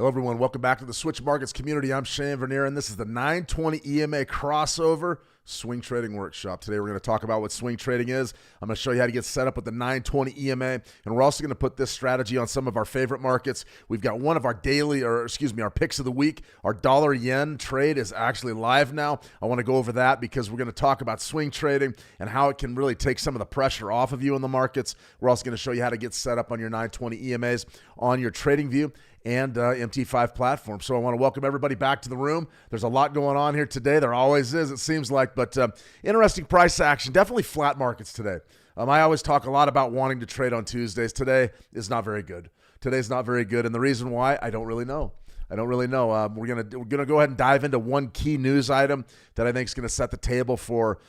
Hello, everyone. Welcome back to the Switch Markets community. I'm Shane Vernier, and this is the 920 EMA Crossover Swing Trading Workshop. Today we're going to talk about what swing trading is. I'm going to show you how to get set up with the 920 EMA, and we're also going to put this strategy on some of our favorite markets. We've got one of our our picks of the week. Our dollar yen trade is actually live now. I want to go over that because we're going to talk about swing trading and how it can really take some of the pressure off of you in the markets. We're also going to show you how to get set up on your 920 EMAs on your TradingView and MT5 platform. So I want to welcome everybody back to the room. There's a lot going on here today. There always is, it seems like, but interesting price action. Definitely flat markets today. I always talk a lot about wanting to trade on Tuesdays. Today is not very good. Today's not very good, and the reason why, I don't really know. We're gonna go ahead and dive into one key news item that I think is going to set the table for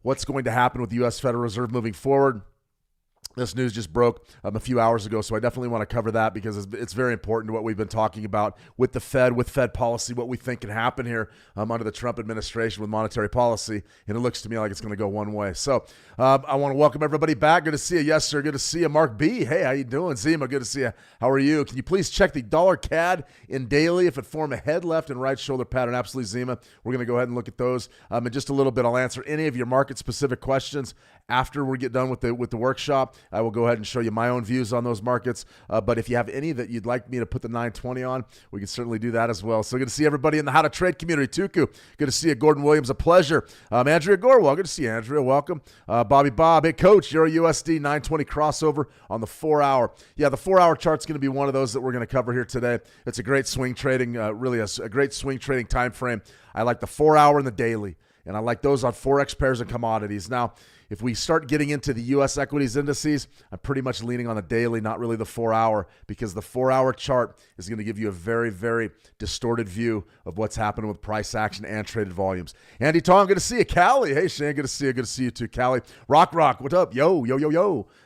what's going to happen with the U.S. Federal Reserve moving forward. This news just broke a few hours ago, so I definitely want to cover that because it's very important to what we've been talking about with the Fed, with Fed policy, what we think can happen here under the Trump administration with monetary policy, and it looks to me like it's going to go one way. So I want to welcome everybody back. Good to see you. Yes, sir. Good to see you. Mark B. Hey, how you doing? Zima, good to see you. How are you? Can you please check the dollar CAD in daily if it form a head, left, and right shoulder pattern? Absolutely, Zima. We're going to go ahead and look at those in just a little bit. I'll answer any of your market-specific questions after we get done with the workshop. I will go ahead and show you my own views on those markets. But if you have any that you'd like me to put the 920 on, we can certainly do that as well. So good to see everybody in the How to Trade community. Tuku, good to see you. Gordon Williams, a pleasure. Andrea Gorwell, good to see you, Andrea. Welcome. Bobby Bob, hey, Coach, Euro USD 920 crossover on the 4-hour. Yeah, the 4-hour chart's going to be one of those that we're going to cover here today. It's a great swing trading, really a great swing trading time frame. I like the 4-hour and the daily, and I like those on Forex pairs and commodities. Now, if we start getting into the U.S. equities indices, I'm pretty much leaning on the daily, not really the 4-hour, because the 4-hour chart is going to give you a very, very distorted view of what's happening with price action and traded volumes. Andy Tong, good to see you. Callie, hey, Shane, good to see you. Good to see you too, Callie. Rock, what up? Yo.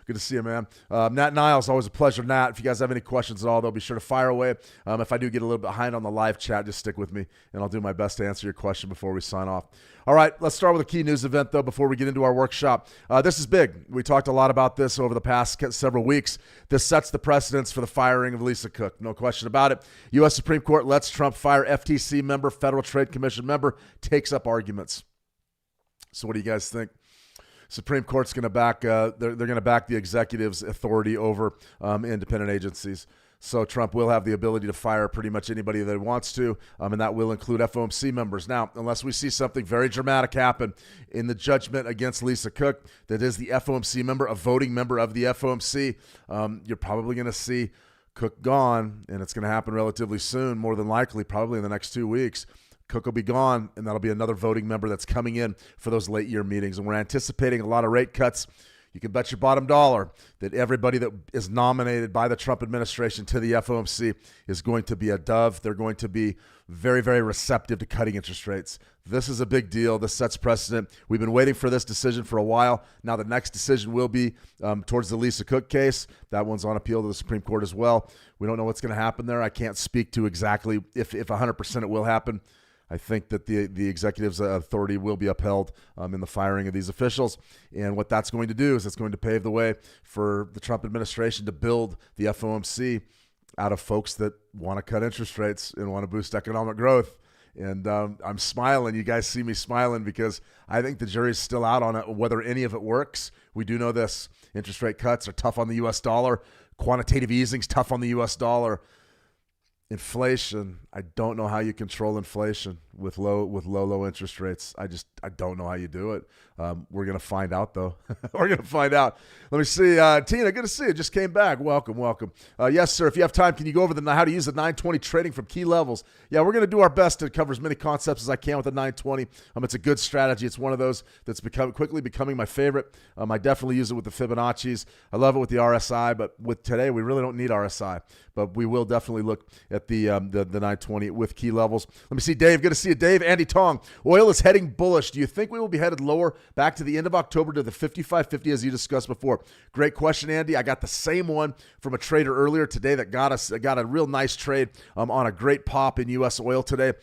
Good to see you, man. Nat Niles, always a pleasure, Nat. If you guys have any questions at all, though, be sure to fire away. If I do get a little behind on the live chat, just stick with me, and I'll do my best to answer your question before we sign off. All right, let's start with a key news event, though, before we get into our workshop. This is big. We talked a lot about this over the past several weeks. This sets the precedence for the firing of Lisa Cook. No question about it. U.S. Supreme Court lets Trump fire FTC member, Federal Trade Commission member, takes up arguments. So what do you guys think? Supreme Court's going to back. They're going to back the executive's authority over independent agencies. So Trump will have the ability to fire pretty much anybody that he wants to, and that will include FOMC members. Now, unless we see something very dramatic happen in the judgment against Lisa Cook, that is the FOMC member, a voting member of the FOMC, you're probably going to see Cook gone, and it's going to happen relatively soon, more than likely, probably in the next 2 weeks. Cook will be gone, and that'll be another voting member that's coming in for those late-year meetings. And we're anticipating a lot of rate cuts. You can bet your bottom dollar that everybody that is nominated by the Trump administration to the FOMC is going to be a dove. They're going to be very, very receptive to cutting interest rates. This is a big deal. This sets precedent. We've been waiting for this decision for a while. Now the next decision will be towards the Lisa Cook case. That one's on appeal to the Supreme Court as well. We don't know what's going to happen there. I can't speak to exactly if 100% it will happen. I think that the executive's authority will be upheld in the firing of these officials. And what that's going to do is it's going to pave the way for the Trump administration to build the FOMC out of folks that want to cut interest rates and want to boost economic growth. And I'm smiling. You guys see me smiling because I think the jury's still out on it, whether any of it works. We do know this. Interest rate cuts are tough on the U.S. dollar. Quantitative easing's tough on the U.S. dollar. Inflation, I don't know how you control inflation with low interest rates. I don't know how you do it. We're going to find out, though. We're going to find out. Let me see. Tina, good to see you. Just came back. Welcome. Yes, sir. If you have time, can you go over how to use the 920 trading from key levels? Yeah, we're going to do our best to cover as many concepts as I can with the 920. It's a good strategy. It's one of those that's quickly becoming my favorite. I definitely use it with the Fibonacci's. I love it with the RSI, but with today, we really don't need RSI. But we will definitely look at the 920 with key levels. Let me see, Dave. Good to see you, Dave. Andy Tong. Oil is heading bullish. Do you think we will be headed lower back to the end of October to the 55.50 as you discussed before? Great question, Andy. I got the same one from a trader earlier today that got a real nice trade on a great pop in U.S. oil today.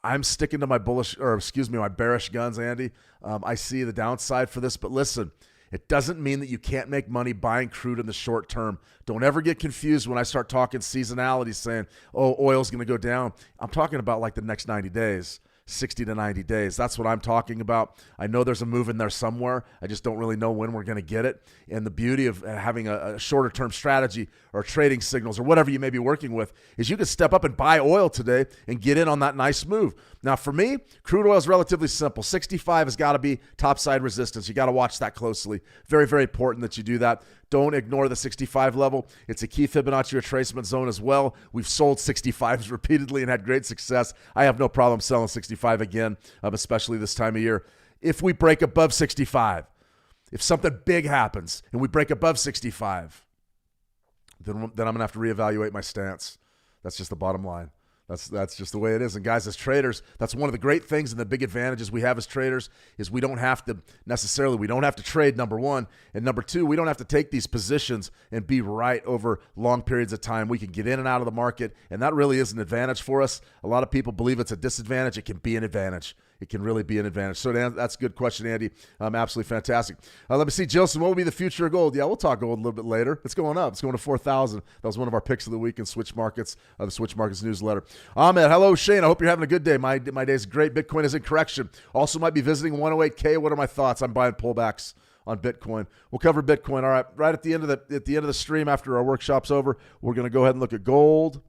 I'm sticking to my my bearish guns, Andy. I see the downside for this, but listen. It doesn't mean that you can't make money buying crude in the short term. Don't ever get confused when I start talking seasonality saying, oh, oil's going to go down. I'm talking about like the next 90 days. 60 to 90 days. That's what I'm talking about. I know there's a move in there somewhere. I just don't really know when we're going to get it. And the beauty of having a shorter term strategy or trading signals or whatever you may be working with is you can step up and buy oil today and get in on that nice move. Now, for me, crude oil is relatively simple. 65 has got to be topside resistance. You got to watch that closely. Very, very important that you do that. Don't ignore the 65 level. It's a key Fibonacci retracement zone as well. We've sold 65s repeatedly and had great success. I have no problem selling 65 again, especially this time of year. If we break above 65, if something big happens and we break above 65, then I'm going to have to reevaluate my stance. That's just the bottom line. That's just the way it is. And guys, as traders, that's one of the great things and the big advantages we have as traders is we don't have to trade, number one. And number two, we don't have to take these positions and be right over long periods of time. We can get in and out of the market, and that really is an advantage for us. A lot of people believe it's a disadvantage. It can be an advantage. It can really be an advantage. So that's a good question, Andy. Absolutely fantastic. Let me see, Jilson, what will be the future of gold? Yeah, we'll talk gold a little bit later. It's going up. It's going to 4,000. That was one of our picks of the week in Switch Markets, the Switch Markets newsletter. Ahmed, hello, Shane. I hope you're having a good day. My day's great. Bitcoin is in correction. Also might be visiting 108K. What are my thoughts? I'm buying pullbacks on Bitcoin. We'll cover Bitcoin. All right, right at the end of the stream after our workshop's over, we're going to go ahead and look at gold,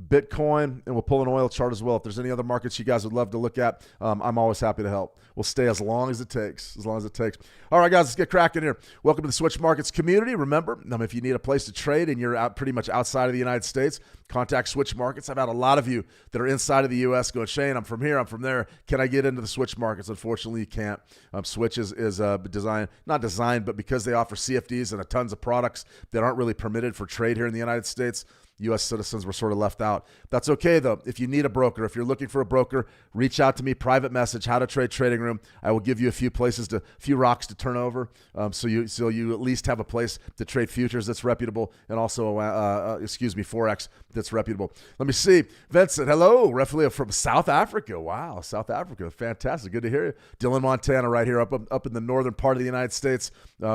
Bitcoin, and we'll pull an oil chart as well. If there's any other markets you guys would love to look at, I'm always happy to help. We'll stay as long as it takes, All right, guys, let's get cracking here. Welcome to the Switch Markets community. Remember, if you need a place to trade and you're out pretty much outside of the United States, contact Switch Markets. I've had a lot of you that are inside of the U.S. going, Shane, I'm from here, I'm from there. Can I get into the Switch Markets? Unfortunately, you can't. Switch is not designed, but because they offer CFDs and tons of products that aren't really permitted for trade here in the United States, U.S. citizens were sort of left out. That's okay, though. If you need a broker, if you're looking for a broker, reach out to me, private message, How to Trade Trading Room. I will give you a few rocks to turn over, so you at least have a place to trade futures that's reputable, and also, Forex that's reputable. Let me see. Vincent, hello. Refugee from South Africa. Wow, South Africa. Fantastic. Good to hear you. Dylan, Montana, right here up in the northern part of the United States.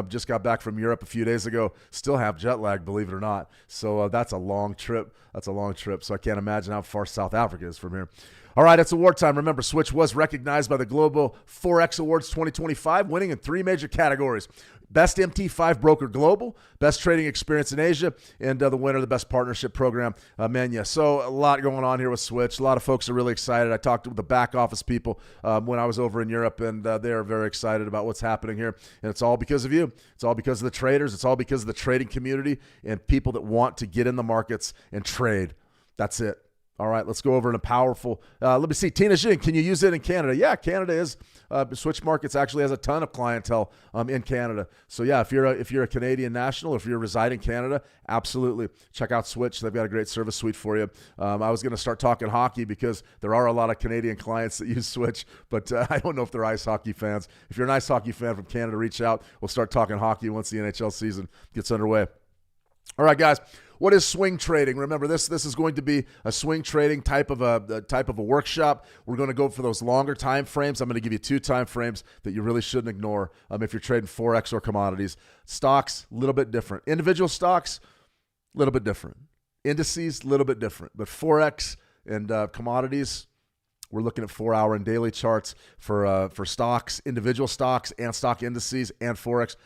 Just got back from Europe a few days ago. Still have jet lag, believe it or not. So that's a long trip. So I can't imagine how far South Africa is from here. All right, it's award time. Remember, Switch was recognized by the Global Forex Awards 2025, winning in 3 major categories. Best MT5 Broker Global, Best Trading Experience in Asia, and the winner of the Best Partnership Program, Menya. So a lot going on here with Switch. A lot of folks are really excited. I talked to the back office people when I was over in Europe, and they are very excited about what's happening here. And it's all because of you. It's all because of the traders. It's all because of the trading community and people that want to get in the markets and trade. That's it. All right, let's go over in a powerful. Let me see. Tina Jing, can you use it in Canada? Yeah, Canada is. Switch Markets actually has a ton of clientele in Canada. So yeah, if you're a Canadian national, if you're residing in Canada, absolutely check out Switch. They've got a great service suite for you. I was going to start talking hockey because there are a lot of Canadian clients that use Switch, but I don't know if they're ice hockey fans. If you're an ice hockey fan from Canada, reach out. We'll start talking hockey once the NHL season gets underway. All right, guys. What is swing trading? Remember, this is going to be a swing trading type of a workshop. We're going to go for those longer time frames. I'm going to give you 2 time frames that you really shouldn't ignore if you're trading Forex or commodities. Stocks, a little bit different. Individual stocks, a little bit different. Indices, a little bit different. But Forex and commodities, we're looking at 4-hour and daily charts for stocks, individual stocks, and stock indices, and Forex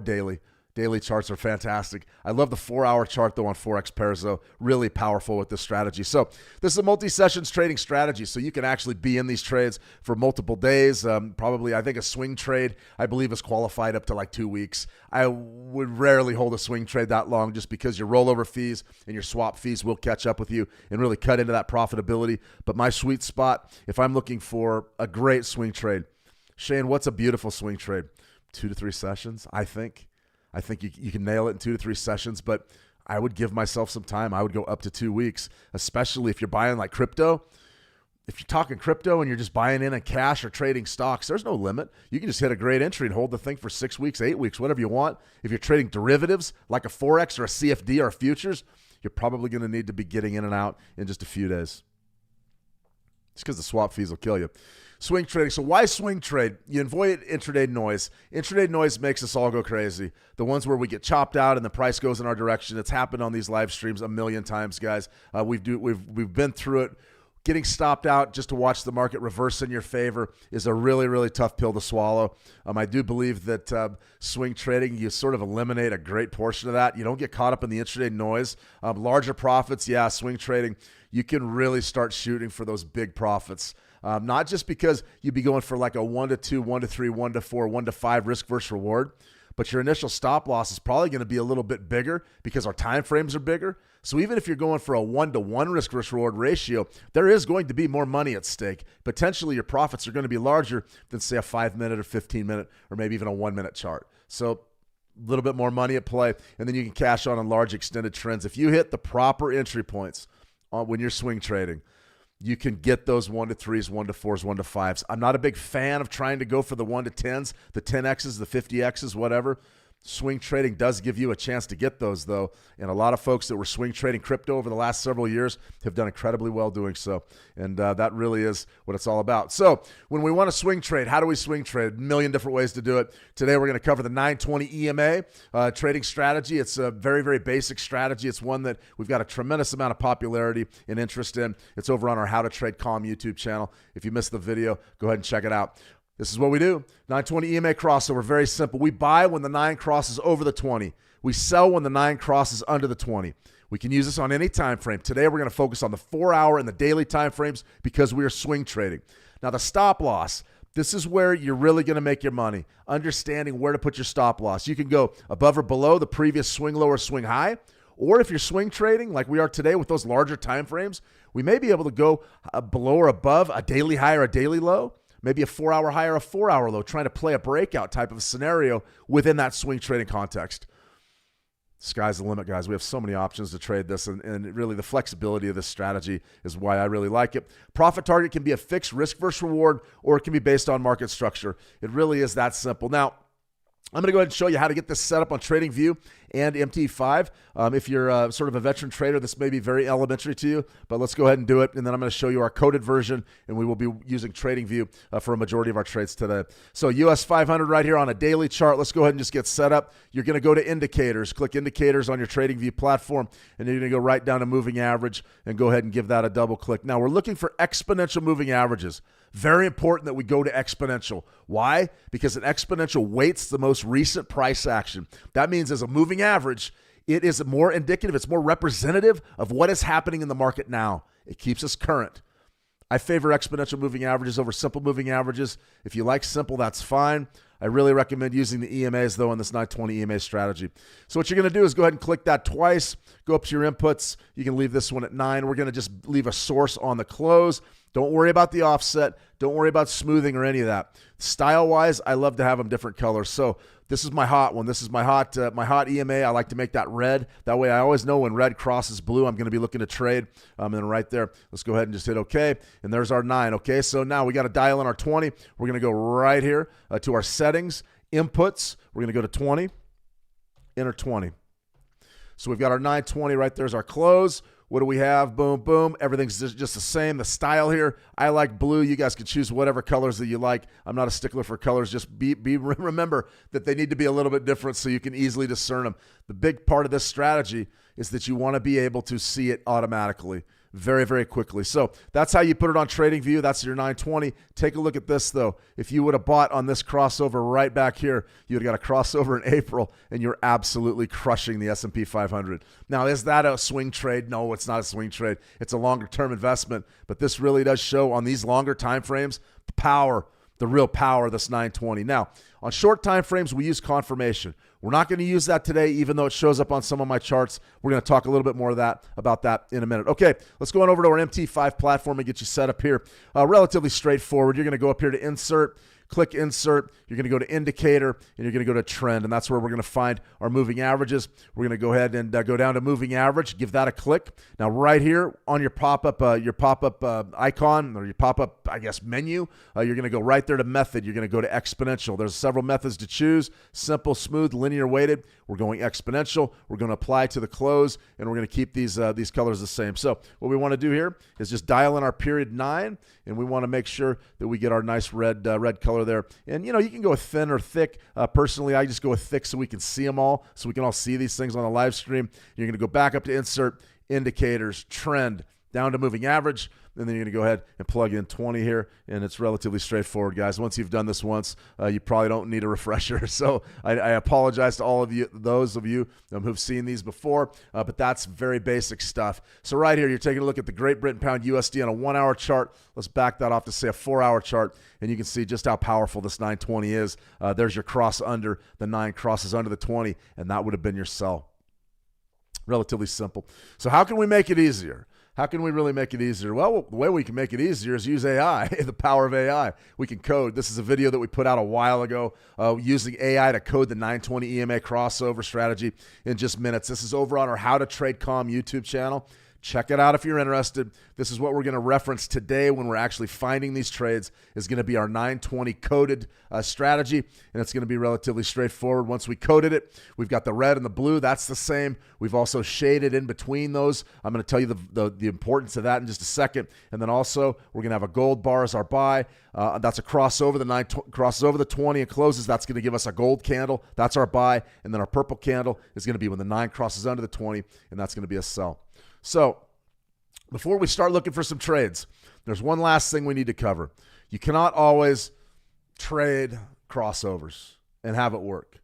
daily. Daily charts are fantastic. I love the 4-hour chart, though, on Forex pairs, though. Really powerful with this strategy. So this is a multi-sessions trading strategy, so you can actually be in these trades for multiple days. Probably, I think a swing trade, I believe, is qualified up to like 2 weeks. I would rarely hold a swing trade that long just because your rollover fees and your swap fees will catch up with you and really cut into that profitability. But my sweet spot, if I'm looking for a great swing trade, Shane, what's a beautiful swing trade? 2 to 3 sessions, I think. I think you can nail it in 2 to 3 sessions, but I would give myself some time. I would go up to 2 weeks, especially if you're buying like crypto. If you're talking crypto and you're just buying in cash or trading stocks, there's no limit. You can just hit a great entry and hold the thing for 6 weeks, 8 weeks, whatever you want. If you're trading derivatives like a Forex or a CFD or a futures, you're probably going to need to be getting in and out in just a few days. It's because the swap fees will kill you. Swing trading. So why swing trade? You avoid intraday noise. Intraday noise makes us all go crazy. The ones where we get chopped out and the price goes in our direction. It's happened on these live streams a million times, guys. We've been through it getting stopped out just to watch the market reverse in your favor is a really, really tough pill to swallow. I do believe that swing trading, you sort of eliminate a great portion of that. You don't get caught up in the intraday noise. Larger profits, yeah, swing trading, you can really start shooting for those big profits. Not just because you'd be going for like a 1 to 2, 1 to 3, 1 to 4, 1 to 5 risk versus reward, but your initial stop loss is probably going to be a little bit bigger because our time frames are bigger. So even if you're going for a 1-to-1 risk versus reward ratio, there is going to be more money at stake. Potentially your profits are going to be larger than, say, a 5-minute or 15-minute or maybe even a 1-minute chart. So a little bit more money at play, and then you can cash on large extended trends. If you hit the proper entry points when you're swing trading, you can get those 1 to 3s, 1 to 4s, 1 to 5s. I'm not a big fan of trying to go for the 1 to 10s, the 10Xs, the 50Xs, whatever. Swing trading does give you a chance to get those, though. And a lot of folks that were swing trading crypto over the last several years have done incredibly well doing so. And that really is what it's all about. So when we want to swing trade, how do we swing trade? A million different ways to do it. Today, we're going to cover the 920 EMA trading strategy. It's a very, very basic strategy. It's one that we've got a tremendous amount of popularity and interest in. It's over on our How to Trade Calm YouTube channel. If you missed the video, go ahead and check it out. This is what we do. 920 EMA crossover, very simple. We buy when the 9 crosses over the 20. We sell when the 9 crosses under the 20. We can use this on any time frame. Today, we're going to focus on the 4-hour and the daily time frames because we are swing trading. Now, the stop loss, this is where you're really going to make your money, understanding where to put your stop loss. You can go above or below the previous swing low or swing high, or if you're swing trading like we are today with those larger time frames, we may be able to go below or above a daily high or a daily low. Maybe a 4-hour high or a 4-hour low, trying to play a breakout type of a scenario within that swing trading context. Sky's the limit, guys. We have so many options to trade this, and really the flexibility of this strategy is why I really like it. Profit target can be a fixed risk versus reward, or it can be based on market structure. It really is that simple. Now, I'm going to go ahead and show you how to get this set up on TradingView and MT5. If you're sort of a veteran trader, this may be very elementary to you, but let's go ahead and do it. And then I'm going to show you our coded version, and we will be using TradingView for a majority of our trades today. So US 500 right here on a daily chart. Let's go ahead and just get set up. You're going to go to indicators. Click indicators on your TradingView platform, and you're going to go right down to moving average and go ahead and give that a double click. Now, we're looking for exponential moving averages. Very important that we go to exponential. Why? Because an exponential weights the most recent price action. That means as a moving average, it is more indicative, it's more representative of what is happening in the market now. It keeps us current. I favor exponential moving averages over simple moving averages. If you like simple, that's fine. I really recommend using the EMAs, though, on this 920 EMA strategy. So what you're going to do is go ahead and click that twice. Go up to your inputs. You can leave this one at 9. We're going to just leave a source on the close. Don't worry about the offset. Don't worry about smoothing or any of that. Style-wise, I love to have them different colors. So this is my hot one. This is my hot EMA. I like to make that red. That way I always know when red crosses blue, I'm going to be looking to trade. And then right there, let's go ahead and just hit OK. And there's our 9. Okay, so now we got to dial in our 20. We're going to go right here to our settings, inputs. We're going to go to 20, enter 20. So we've got our 920 right there's our close. What do we have? Boom, boom. Everything's just the same. The style here, I like blue. You guys can choose whatever colors that you like. I'm not a stickler for colors. Just remember that they need to be a little bit different so you can easily discern them. The big part of this strategy is that you want to be able to see it automatically very, very quickly. So that's how you put it on TradingView. That's your 920. Take a look at this, though. If you would have bought on this crossover right back here, you would have got a crossover in April, and you're absolutely crushing the S&P 500. Now, is that a swing trade? No, it's not a swing trade. It's a longer-term investment, but this really does show on these longer time frames power, the real power of this 920. Now, on short time frames, we use confirmation. We're not going to use that today, even though it shows up on some of my charts. We're going to talk a little bit more about that in a minute. Okay, let's go on over to our MT5 platform and get you set up here. Relatively straightforward. You're going to go up here to Insert, click Insert. You're going to go to Indicator, and you're going to go to Trend, and that's where we're going to find our moving averages. We're going to go ahead and go down to Moving Average. Give that a click. Now, right here on your pop-up icon or your pop-up, I guess, menu, you're going to go right there to Method. You're going to go to Exponential. There's several methods to choose: simple, smooth, linear weighted. We're going exponential. We're going to apply to the close, and we're going to keep these colors the same. So what we want to do here is just dial in our period 9, and we want to make sure that we get our nice red color there. And you can go thin or thick. Personally, I just go with thick so we can see them all, so we can all see these things on the live stream. You're going to go back up to Insert, Indicators, Trend, down to moving average, and then you're going to go ahead and plug in 20 here, and it's relatively straightforward, guys. Once you've done this once, you probably don't need a refresher. So I apologize to all of you, those of you who've seen these before, but that's very basic stuff. So right here, you're taking a look at the Great Britain Pound USD on a 1-hour chart. Let's back that off to, say, a 4-hour chart, and you can see just how powerful this 920 is. There's your cross under. The 9 crosses under the 20, and that would have been your sell. Relatively simple. So how can we make it easier? How can we really make it easier? Well, the way we can make it easier is use AI, the power of AI. We can code. This is a video that we put out a while ago using AI to code the 920 EMA Crossover Strategy in just minutes. This is over on our How to Trade Calm YouTube channel. Check it out if you're interested. This is what we're going to reference today when we're actually finding these trades, is going to be our 920 coded strategy, and it's going to be relatively straightforward. Once we coded it, we've got the red and the blue. That's the same. We've also shaded in between those. I'm going to tell you the importance of that in just a second. And then also, we're going to have a gold bar as our buy. That's a crossover. The 9 crosses over the 20 and closes. That's going to give us a gold candle. That's our buy. And then our purple candle is going to be when the 9 crosses under the 20, and that's going to be a sell. So before we start looking for some trades, there's one last thing we need to cover. You cannot always trade crossovers and have it work.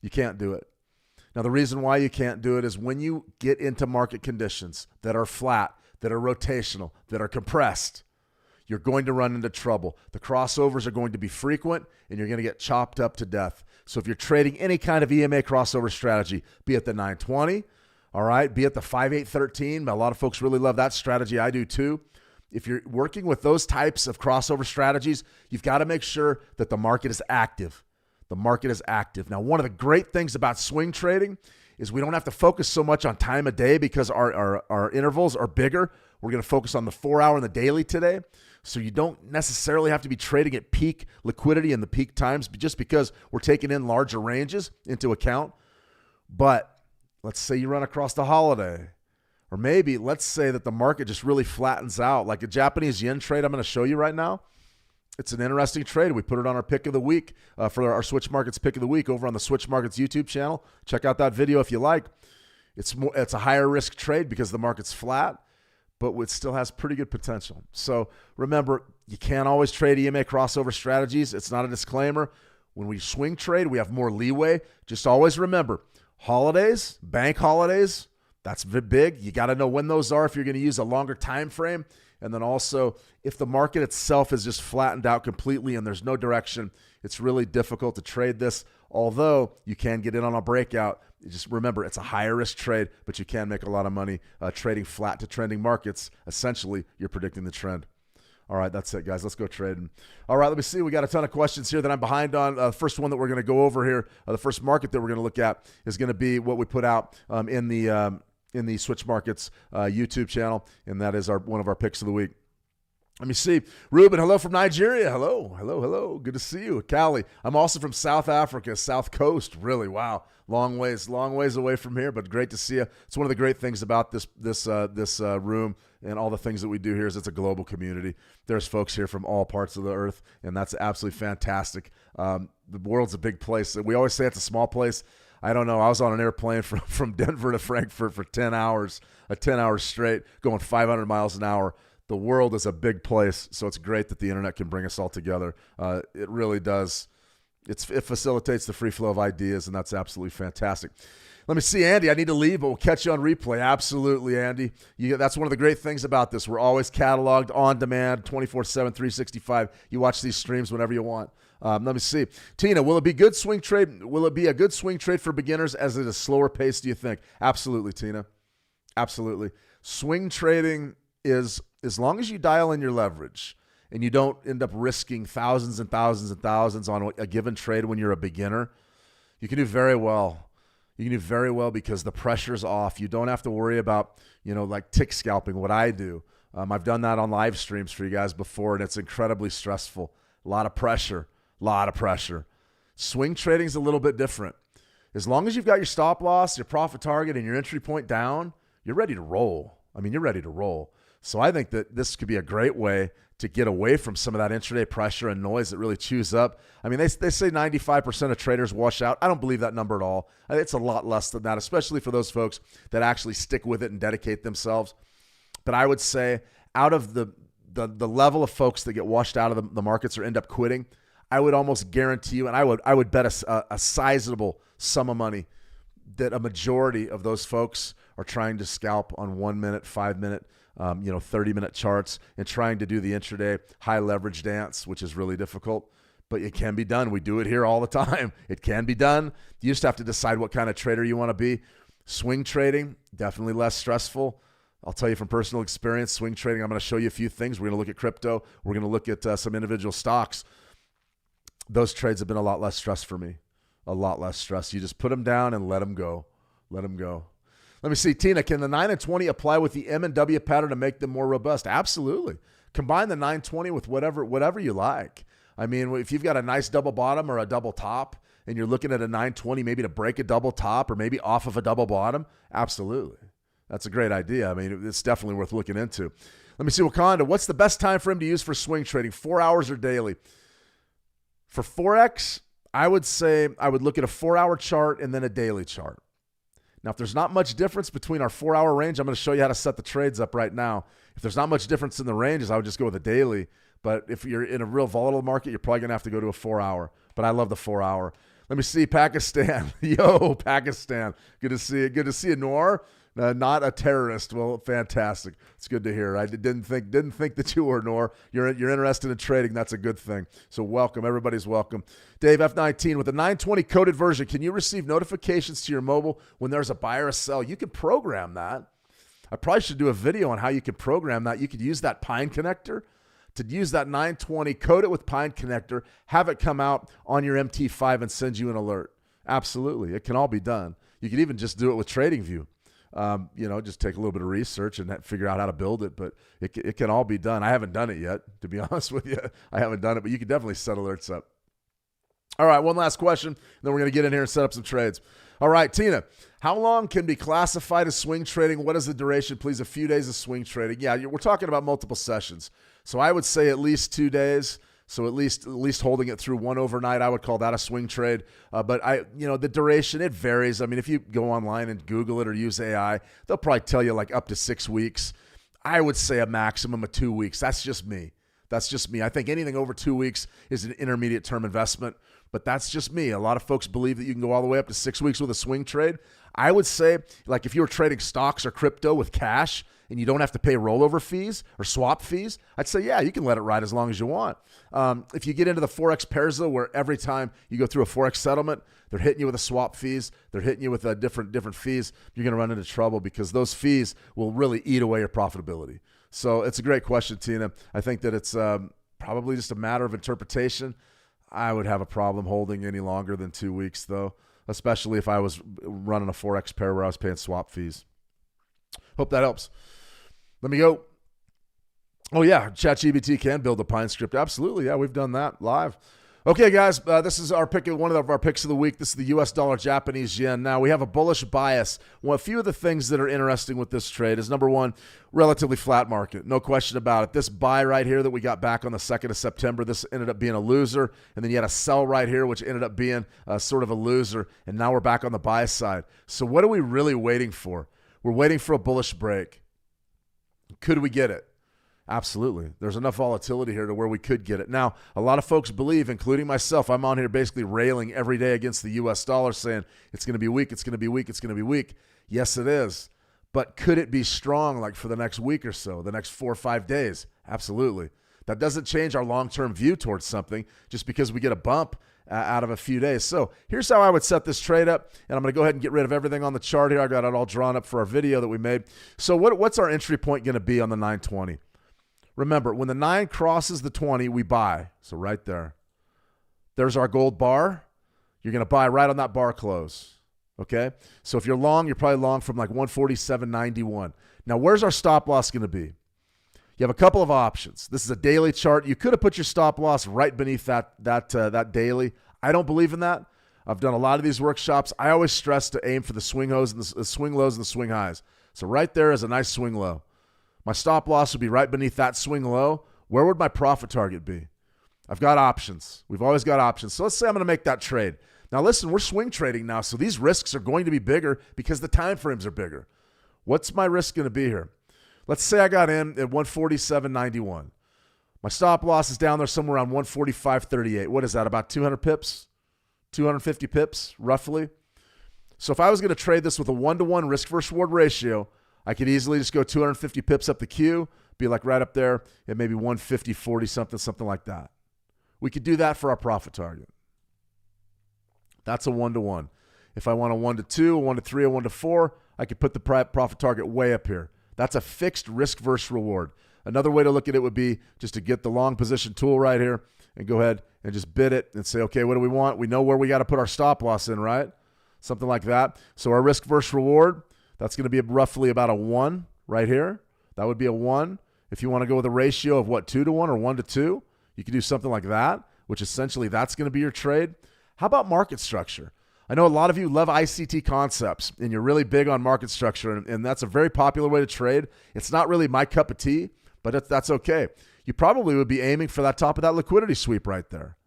You can't do it. Now, the reason why you can't do it is when you get into market conditions that are flat, that are rotational, that are compressed, you're going to run into trouble. The crossovers are going to be frequent, and you're going to get chopped up to death. So if you're trading any kind of EMA crossover strategy, be it the 920, all right, be it the 5813. A lot of folks really love that strategy. I do too. If you're working with those types of crossover strategies, you've got to make sure that the market is active. The market is active. Now, one of the great things about swing trading is we don't have to focus so much on time of day because our intervals are bigger. We're going to focus on the 4-hour and the daily today. So you don't necessarily have to be trading at peak liquidity in the peak times just because we're taking in larger ranges into account. But let's say you run across the holiday, or maybe let's say that the market just really flattens out, like a Japanese yen trade I'm going to show you right now. It's an interesting trade. We put it on our pick of the week for our Switch Markets pick of the week over on the Switch Markets YouTube channel. Check out that video if you like. It's a higher risk trade because the market's flat, but it still has pretty good potential. So remember, you can't always trade EMA crossover strategies. It's not a disclaimer. When we swing trade, we have more leeway. Just always remember, holidays, bank holidays, that's big. You got to know when those are if you're going to use a longer time frame. And then also, if the market itself is just flattened out completely and there's no direction, it's really difficult to trade this. Although you can get in on a breakout, just remember it's a higher risk trade, but you can make a lot of money trading flat to trending markets. Essentially, you're predicting the trend. All right, that's it, guys. Let's go trading. All right, let me see. We got a ton of questions here that I'm behind on. The first one that we're going to go over here, the first market that we're going to look at is going to be what we put out in the Switch Markets YouTube channel, and that is one of our picks of the week. Let me see. Ruben, hello from Nigeria. Hello, hello, hello. Good to see you. Cali, I'm also from South Africa, South Coast. Really, wow. Long ways away from here, but great to see you. It's one of the great things about this room and all the things that we do here is it's a global community. There's folks here from all parts of the earth, and that's absolutely fantastic. The world's a big place. We always say it's a small place. I don't know. I was on an airplane from Denver to Frankfurt for 10 hours, 10 hours straight, going 500 miles an hour. The world is a big place, so it's great that the internet can bring us all together. It really does. It facilitates the free flow of ideas, and that's absolutely fantastic. Let me see, Andy. I need to leave, but we'll catch you on replay. Absolutely, Andy. That's one of the great things about this. We're always cataloged on demand, 24/7, 365. You watch these streams whenever you want. Let me see. Tina, will it be good swing trade? Will it be a good swing trade for beginners as it is slower pace, do you think? Absolutely, Tina. Absolutely. Swing trading is, as long as you dial in your leverage and you don't end up risking thousands and thousands and thousands on a given trade when you're a beginner, you can do very well. You can do very well because the pressure's off. You don't have to worry about, like tick scalping, what I do. I've done that on live streams for you guys before, and it's incredibly stressful. A lot of pressure. Swing trading is a little bit different. As long as you've got your stop loss, your profit target, and your entry point down, you're ready to roll. You're ready to roll. So I think that this could be a great way to get away from some of that intraday pressure and noise that really chews up. They say 95% of traders wash out. I don't believe that number at all. It's a lot less than that, especially for those folks that actually stick with it and dedicate themselves. But I would say out of the level of folks that get washed out of the markets or end up quitting, I would almost guarantee you, and I would bet a sizable sum of money that a majority of those folks are trying to scalp on 1 minute, 5 minute, 30-minute charts and trying to do the intraday high leverage dance, which is really difficult, but it can be done. We do it here all the time. It can be done. You just have to decide what kind of trader you want to be. Swing trading, definitely less stressful. I'll tell you from personal experience, swing trading, I'm going to show you a few things. We're going to look at crypto. We're going to look at some individual stocks. Those trades have been a lot less stress for me. A lot less stress. You just put them down and let them go. Let them go. Let me see. Tina, can the 9 and 20 apply with the M and W pattern to make them more robust? Absolutely. Combine the 920 with whatever you like. I mean, if you've got a nice double bottom or a double top and you're looking at a 920 maybe to break a double top or maybe off of a double bottom, absolutely. That's a great idea. I mean, it's definitely worth looking into. Let me see, Wakanda. What's the best time frame to use for swing trading? 4 hours or daily? For Forex, I would say I would look at a 4-hour chart and then a daily chart. Now, if there's not much difference between our 4-hour range, I'm going to show you how to set the trades up right now. If there's not much difference in the ranges, I would just go with a daily. But if you're in a real volatile market, you're probably going to have to go to a 4-hour. But I love the 4-hour. Let me see, Pakistan. Yo, Pakistan. Good to see you. Good to see you, Noor. Not a terrorist. Well, fantastic. It's good to hear. I didn't think that you were, Noor. You're interested in trading. That's a good thing. So welcome. Everybody's welcome. Dave, F19, with the 920 coded version, can you receive notifications to your mobile when there's a buy or a sell? You can program that. I probably should do a video on how you can program that. You could use that Pine connector to use that 920, code it with Pine connector, have it come out on your MT5 and send you an alert. Absolutely. It can all be done. You could even just do it with TradingView. Just take a little bit of research and figure out how to build it, but it can all be done. I haven't done it yet, to be honest with you. I haven't done it, but you can definitely set alerts up. All right, one last question, then we're going to get in here and set up some trades. All right, Tina, how long can be classified as swing trading? What is the duration, please? A few days of swing trading. Yeah, we're talking about multiple sessions. So I would say at least 2 days. So at least holding it through one overnight, I would call that a swing trade. But the duration, it varies. I mean, if you go online and Google it or use AI, they'll probably tell you like up to 6 weeks. I would say a maximum of 2 weeks. That's just me. I think anything over 2 weeks is an intermediate term investment, but that's just me. A lot of folks believe that you can go all the way up to 6 weeks with a swing trade. I would say, like if you were trading stocks or crypto with cash and you don't have to pay rollover fees or swap fees, I'd say, yeah, you can let it ride as long as you want. If you get into the Forex pairs, though, where every time you go through a Forex settlement, they're hitting you with the swap fees, they're hitting you with different fees, you're going to run into trouble because those fees will really eat away your profitability. So it's a great question, Tina. I think that it's probably just a matter of interpretation. I would have a problem holding any longer than 2 weeks, though, especially if I was running a Forex pair where I was paying swap fees. Hope that helps. Let me go. Oh, yeah, ChatGPT can build a Pine script. Absolutely, yeah, we've done that live. Okay, guys, this is our pick. One of our picks of the week. This is the U.S. dollar, Japanese yen. Now, we have a bullish bias. Well, a few of the things that are interesting with this trade is, number one, relatively flat market. No question about it. This buy right here that we got back on the 2nd of September, this ended up being a loser. And then you had a sell right here, which ended up being sort of a loser. And now we're back on the buy side. So what are we really waiting for? We're waiting for a bullish break. Could we get it? Absolutely. There's enough volatility here to where we could get it. Now, a lot of folks believe, including myself, I'm on here basically railing every day against the U.S. dollar saying it's going to be weak, it's going to be weak, it's going to be weak. Yes, it is. But could it be strong like for the next week or so, the next 4 or 5 days? Absolutely. That doesn't change our long-term view towards something just because we get a bump out of a few days. So here's how I would set this trade up, and I'm going to go ahead and get rid of everything on the chart here. I got it all drawn up for our video that we made. So what's our entry point going to be on the 920? Remember, when the 9 crosses the 20, we buy. So right there. There's our gold bar. You're going to buy right on that bar close. Okay? So if you're long, you're probably long from like 147.91. Now, where's our stop loss going to be? You have a couple of options. This is a daily chart. You could have put your stop loss right beneath that daily. I don't believe in that. I've done a lot of these workshops. I always stress to aim for the swing lows and the swing lows and the swing highs. So right there is a nice swing low. My stop loss would be right beneath that swing low. Where would my profit target be? I've got options. We've always got options. So let's say I'm going to make that trade. Now listen, we're swing trading now, so these risks are going to be bigger because the time frames are bigger. What's my risk going to be here? Let's say I got in at 147.91. My stop loss is down there somewhere around 145.38. What is that, about 200 pips? 250 pips, roughly? So if I was going to trade this with a 1-to-1 risk versus reward ratio, I could easily just go 250 pips up the queue, be like right up there at maybe 150, 40, something like that. We could do that for our profit target. That's a 1-to-1. If I want a 1-to-2, a 1-to-3, a 1-to-4, I could put the profit target way up here. That's a fixed risk versus reward. Another way to look at it would be just to get the long position tool right here and go ahead and just bid it and say, okay, what do we want? We know where we got to put our stop loss in, right? Something like that. So our risk versus reward, that's going to be roughly about a 1 right here. That would be a 1. If you want to go with a ratio of what, 2-to-1 or 1-to-2, you could do something like that, which essentially that's going to be your trade. How about market structure? I know a lot of you love ICT concepts and you're really big on market structure, and that's a very popular way to trade. It's not really my cup of tea, but that's okay. You probably would be aiming for that top of that liquidity sweep right there.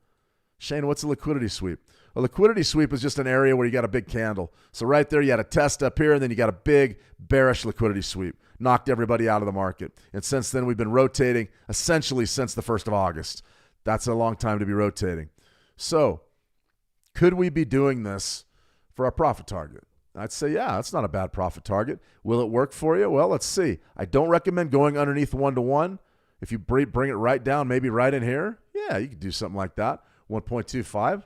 Shane, what's a liquidity sweep? A liquidity sweep is just an area where you got a big candle. So right there, you had a test up here, and then you got a big bearish liquidity sweep. Knocked everybody out of the market. And since then, we've been rotating essentially since the 1st of August. That's a long time to be rotating. So could we be doing this for our profit target? I'd say, yeah, that's not a bad profit target. Will it work for you? Well, let's see. I don't recommend going underneath 1-to-1. If you bring it right down, maybe right in here, yeah, you could do something like that, 1.25.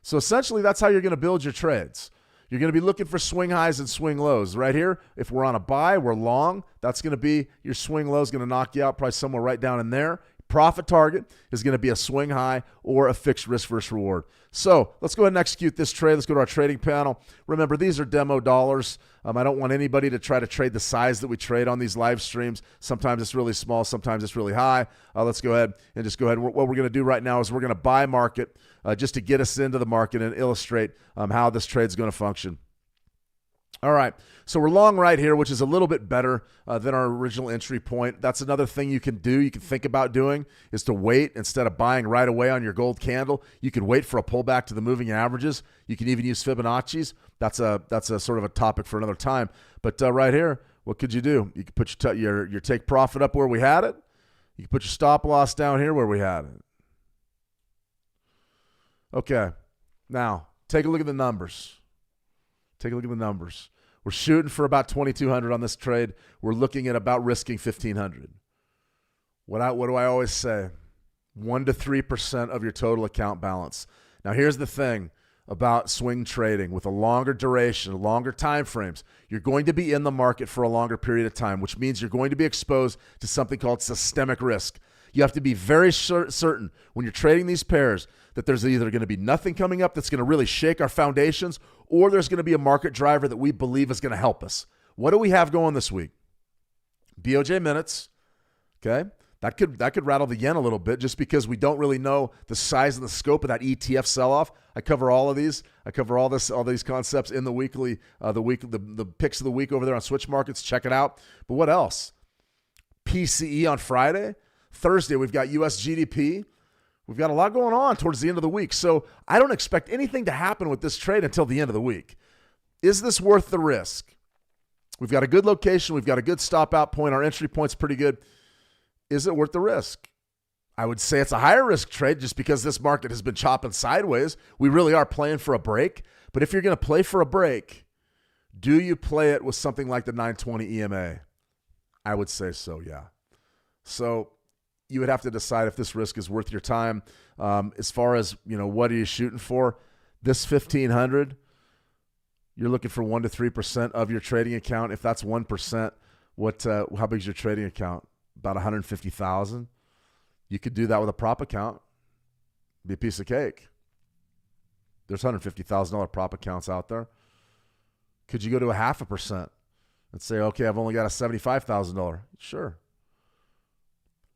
So essentially, that's how you're going to build your trades. You're going to be looking for swing highs and swing lows. Right here, if we're on a buy, we're long. That's going to be your swing low is going to knock you out probably somewhere right down in there. Profit target is going to be a swing high or a fixed risk versus reward. So let's go ahead and execute this trade. Let's go to our trading panel. Remember, these are demo dollars. I don't want anybody to try to trade the size that we trade on these live streams. Sometimes it's really small. Sometimes it's really high. Let's go ahead and just go ahead. What we're going to do right now is we're going to buy market just to get us into the market and illustrate how this trade is going to function. All right, so we're long right here, which is a little bit better than our original entry point. That's another thing you can do, you can think about doing, is to wait instead of buying right away on your gold candle. You could wait for a pullback to the moving averages. You can even use Fibonacci's. That's a sort of a topic for another time. But right here, what could you do? You could put your take profit up where we had it. You can put your stop loss down here where we had it. Okay, now take a look at the numbers. Take a look at the numbers. We're shooting for about 2,200 on this trade. We're looking at about risking 1,500. What do I always say? 1 to 3% of your total account balance. Now, here's the thing about swing trading with a longer duration, longer time frames. You're going to be in the market for a longer period of time, which means you're going to be exposed to something called systemic risk. You have to be very certain when you're trading these pairs that there's either going to be nothing coming up that's going to really shake our foundations, or there's going to be a market driver that we believe is going to help us. What do we have going this week? BOJ minutes, okay? That could rattle the yen a little bit just because we don't really know the size and the scope of that ETF sell-off. I cover all of these. I cover all these concepts in the weekly, the picks of the week over there on Switch Markets. Check it out. But what else? PCE on Friday. Thursday, we've got US GDP. We've got a lot going on towards the end of the week. So I don't expect anything to happen with this trade until the end of the week. Is this worth the risk? We've got a good location. We've got a good stop out point. Our entry point's pretty good. Is it worth the risk? I would say it's a higher risk trade just because this market has been chopping sideways. We really are playing for a break. But if you're going to play for a break, do you play it with something like the 920 EMA? I would say so, yeah. So you would have to decide if this risk is worth your time. As far as, what are you shooting for? This 1,500, you're looking for 1 to 3% of your trading account. If that's 1%, how big is your trading account? About 150,000. You could do that with a prop account. Be a piece of cake. There's $150,000 prop accounts out there. Could you go to 0.5% and say, okay, I've only got a $75,000? Sure.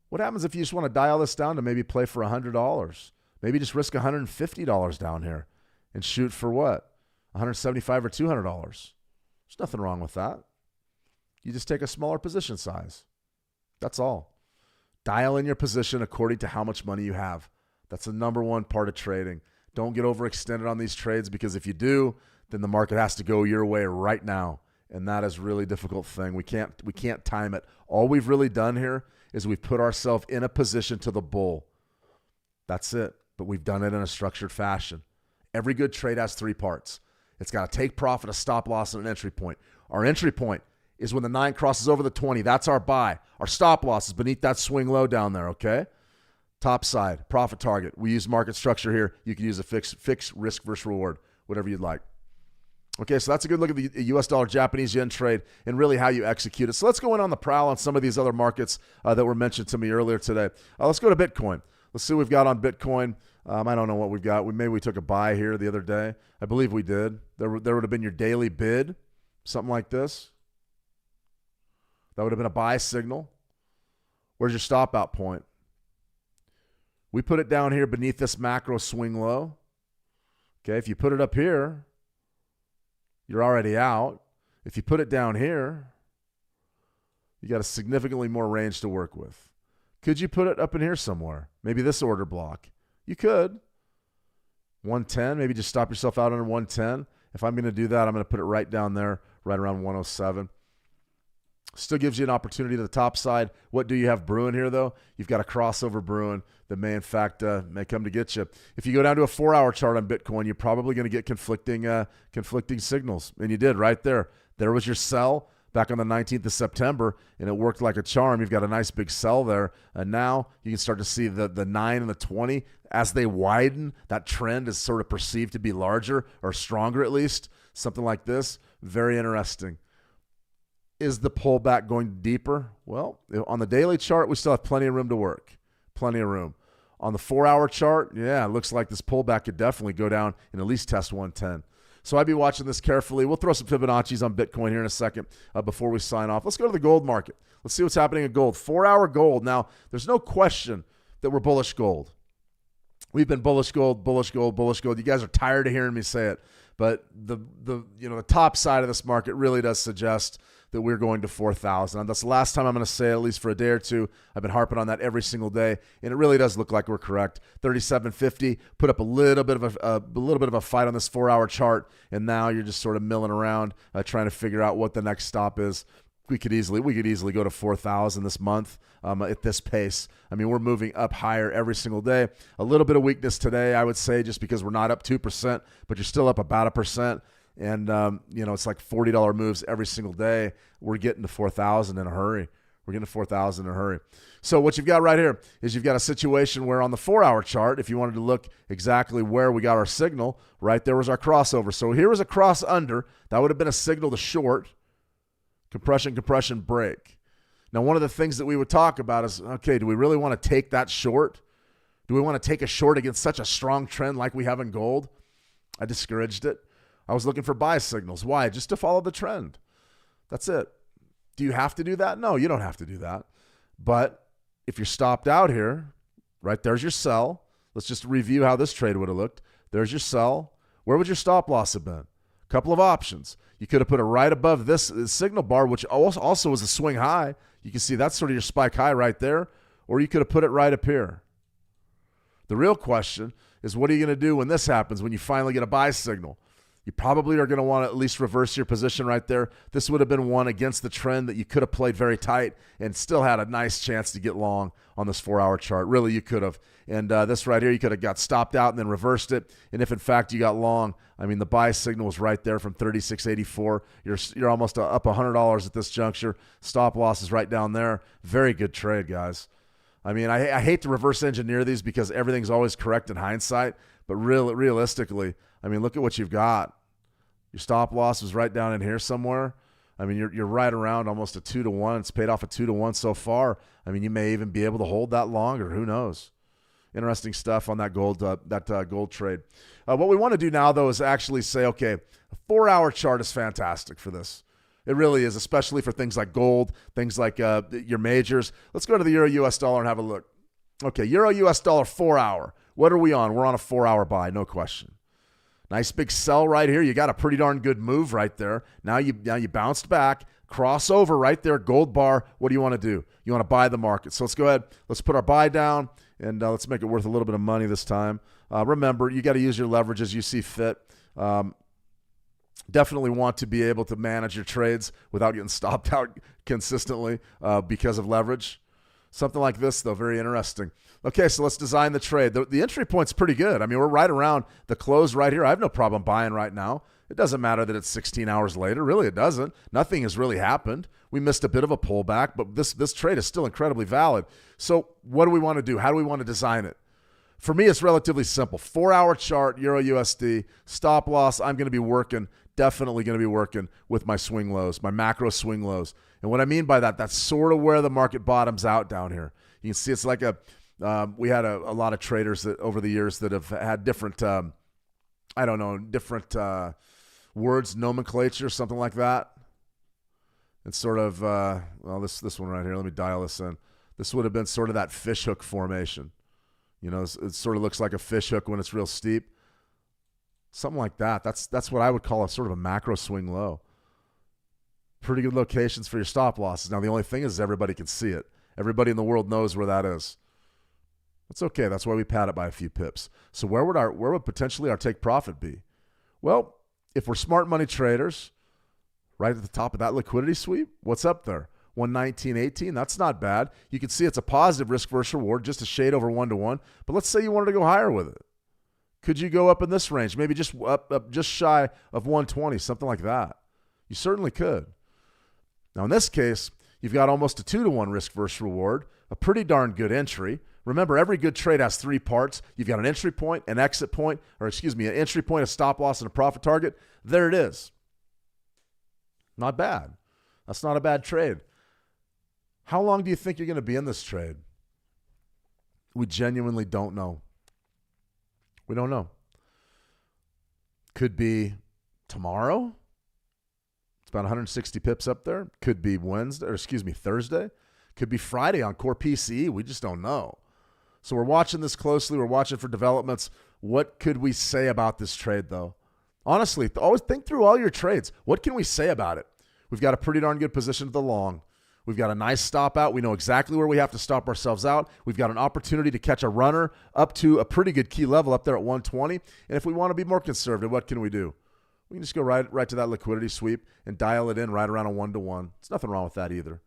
What happens if you just want to dial this down to maybe play for $100? Maybe just risk $150 down here and shoot for what? $175 or $200. There's nothing wrong with that. You just take a smaller position size. That's all. Dial in your position according to how much money you have. That's the number one part of trading. Don't get overextended on these trades because if you do, then the market has to go your way right now. And that is a really difficult thing. We can't time it. All we've really done here is we've put ourselves in a position to the bull. That's it. But we've done it in a structured fashion. Every good trade has three parts. It's got a take profit, a stop loss, and an entry point. Our entry point is when the 9 crosses over the 20. That's our buy. Our stop loss is beneath that swing low down there, okay? Top side, profit target. We use market structure here. You can use a fixed risk versus reward, whatever you'd like. Okay, so that's a good look at the U.S. dollar Japanese yen trade and really how you execute it. So let's go in on the prowl on some of these other markets that were mentioned to me earlier today. Let's go to Bitcoin. Let's see what we've got on Bitcoin. I don't know what we've got. Maybe we took a buy here the other day. I believe we did. There would have been your daily bid, something like this. That would have been a buy signal. Where's your stop out point? We put it down here beneath this macro swing low. Okay, if you put it up here, you're already out. If you put it down here, you got a significantly more range to work with. Could you put it up in here somewhere? Maybe this order block. You could. 110, maybe just stop yourself out under 110. If I'm going to do that, I'm going to put it right down there, right around 107. Still gives you an opportunity to the top side. What do you have brewing here, though? You've got a crossover brewing that may, in fact, may come to get you. If you go down to a 4-hour chart on Bitcoin, you're probably going to get conflicting signals. And you did right there. There was your sell back on the 19th of September, and it worked like a charm. You've got a nice big sell there. And now you can start to see the 9 and the 20. As they widen, that trend is sort of perceived to be larger or stronger at least. Something like this. Very interesting. Is the pullback going deeper? Well, on the daily chart, we still have plenty of room to work. Plenty of room. On the 4-hour chart, yeah, it looks like this pullback could definitely go down and at least test 110. So I'd be watching this carefully. We'll throw some Fibonacci's on Bitcoin here in a second before we sign off. Let's go to the gold market. Let's see what's happening in gold. 4-hour gold. Now, there's no question that we're bullish gold. We've been bullish gold, bullish gold, bullish gold. You guys are tired of hearing me say it, but the top side of this market really does suggest that we're going to 4,000. And that's the last time I'm going to say it, at least for a day or two. I've been harping on that every single day, and it really does look like we're correct. 37.50 put up a little bit of a fight on this 4-hour chart, and now you're just sort of milling around trying to figure out what the next stop is. We could easily go to 4,000 this month at this pace. I mean, we're moving up higher every single day. A little bit of weakness today, I would say, just because we're not up 2%, but you're still up about 1%. And, it's like $40 moves every single day. We're getting to 4,000 in a hurry. So what you've got right here is you've got a situation where on the 4-hour chart, if you wanted to look exactly where we got our signal, right there was our crossover. So here was a cross under. That would have been a signal to short. Compression, break. Now, one of the things that we would talk about is, okay, do we really want to take that short? Do we want to take a short against such a strong trend like we have in gold? I discouraged it. I was looking for buy signals. Why? Just to follow the trend. That's it. Do you have to do that? No, you don't have to do that. But if you're stopped out here, right, there's your sell. Let's just review how this trade would have looked. There's your sell. Where would your stop loss have been? A couple of options. You could have put it right above this signal bar, which also was a swing high. You can see that's sort of your spike high right there. Or you could have put it right up here. The real question is, what are you going to do when this happens, when you finally get a buy signal? You probably are going to want to at least reverse your position right there. This would have been one against the trend that you could have played very tight and still had a nice chance to get long on this 4-hour chart. Really, you could have. And this right here, you could have got stopped out and then reversed it. And if, in fact, you got long, I mean, the buy signal was right there from 36.84. You're almost up $100 at this juncture. Stop loss is right down there. Very good trade, guys. I mean, I hate to reverse engineer these because everything's always correct in hindsight. But realistically, I mean, look at what you've got. Your stop loss was right down in here somewhere. I mean, you're right around almost a 2-to-1. It's paid off a 2-to-1 so far. I mean, you may even be able to hold that longer. Who knows? Interesting stuff on that gold gold trade. What we want to do now, though, is actually say, okay, a 4-hour chart is fantastic for this. It really is, especially for things like gold, things like your majors. Let's go to the Euro-US dollar and have a look. Okay, Euro-US dollar 4-hour. What are we on? We're on a 4-hour buy, no question. Nice big sell right here. You got a pretty darn good move right there. Now you bounced back. Crossover right there, gold bar. What do you want to do? You want to buy the market. So let's go ahead. Let's put our buy down, and let's make it worth a little bit of money this time. Remember, you got to use your leverage as you see fit. Definitely want to be able to manage your trades without getting stopped out consistently because of leverage. Something like this, though, very interesting. Okay, so let's design the trade. The entry point's pretty good. I mean, we're right around the close right here. I have no problem buying right now. It doesn't matter that it's 16 hours later. Really, it doesn't. Nothing has really happened. We missed a bit of a pullback, but this trade is still incredibly valid. So what do we want to do? How do we want to design it? For me, it's relatively simple. 4-hour chart, Euro USD, stop loss. I'm going to be working, definitely going to be working with my swing lows, my macro swing lows. And what I mean by that, that's sort of where the market bottoms out down here. You can see it's like we had a lot of traders that over the years that have had different, different words, nomenclature, something like that. It's sort of, this one right here, let me dial this in. This would have been sort of that fish hook formation. You know, it sort of looks like a fish hook when it's real steep. Something like that. That's what I would call a sort of a macro swing low. Pretty good locations for your stop losses. Now, the only thing is everybody can see it. Everybody in the world knows where that is. That's okay. That's why we pad it by a few pips. So where would potentially our take profit be? Well, if we're smart money traders, right at the top of that liquidity sweep, what's up there? 119.18, that's not bad. You can see it's a positive risk versus reward, just a shade over 1-to-1. But let's say you wanted to go higher with it. Could you go up in this range? Maybe just up just shy of 120, something like that. You certainly could. Now, in this case, you've got almost a 2-to-1 risk versus reward, a pretty darn good entry. Remember, every good trade has 3 parts. You've got an entry point, an exit point, an entry point, a stop loss, and a profit target. There it is. Not bad. That's not a bad trade. How long do you think you're going to be in this trade? We genuinely don't know. We don't know. Could be tomorrow. It's about 160 pips up there. Could be Thursday. Could be Friday on core PCE. We just don't know. So we're watching this closely. We're watching for developments. What could we say about this trade, though? Honestly, always think through all your trades. What can we say about it? We've got a pretty darn good position to the long. We've got a nice stop out. We know exactly where we have to stop ourselves out. We've got an opportunity to catch a runner up to a pretty good key level up there at 120. And if we want to be more conservative, what can we do? We can just go right to that liquidity sweep and dial it in right around a 1-to-1. There's nothing wrong with that either.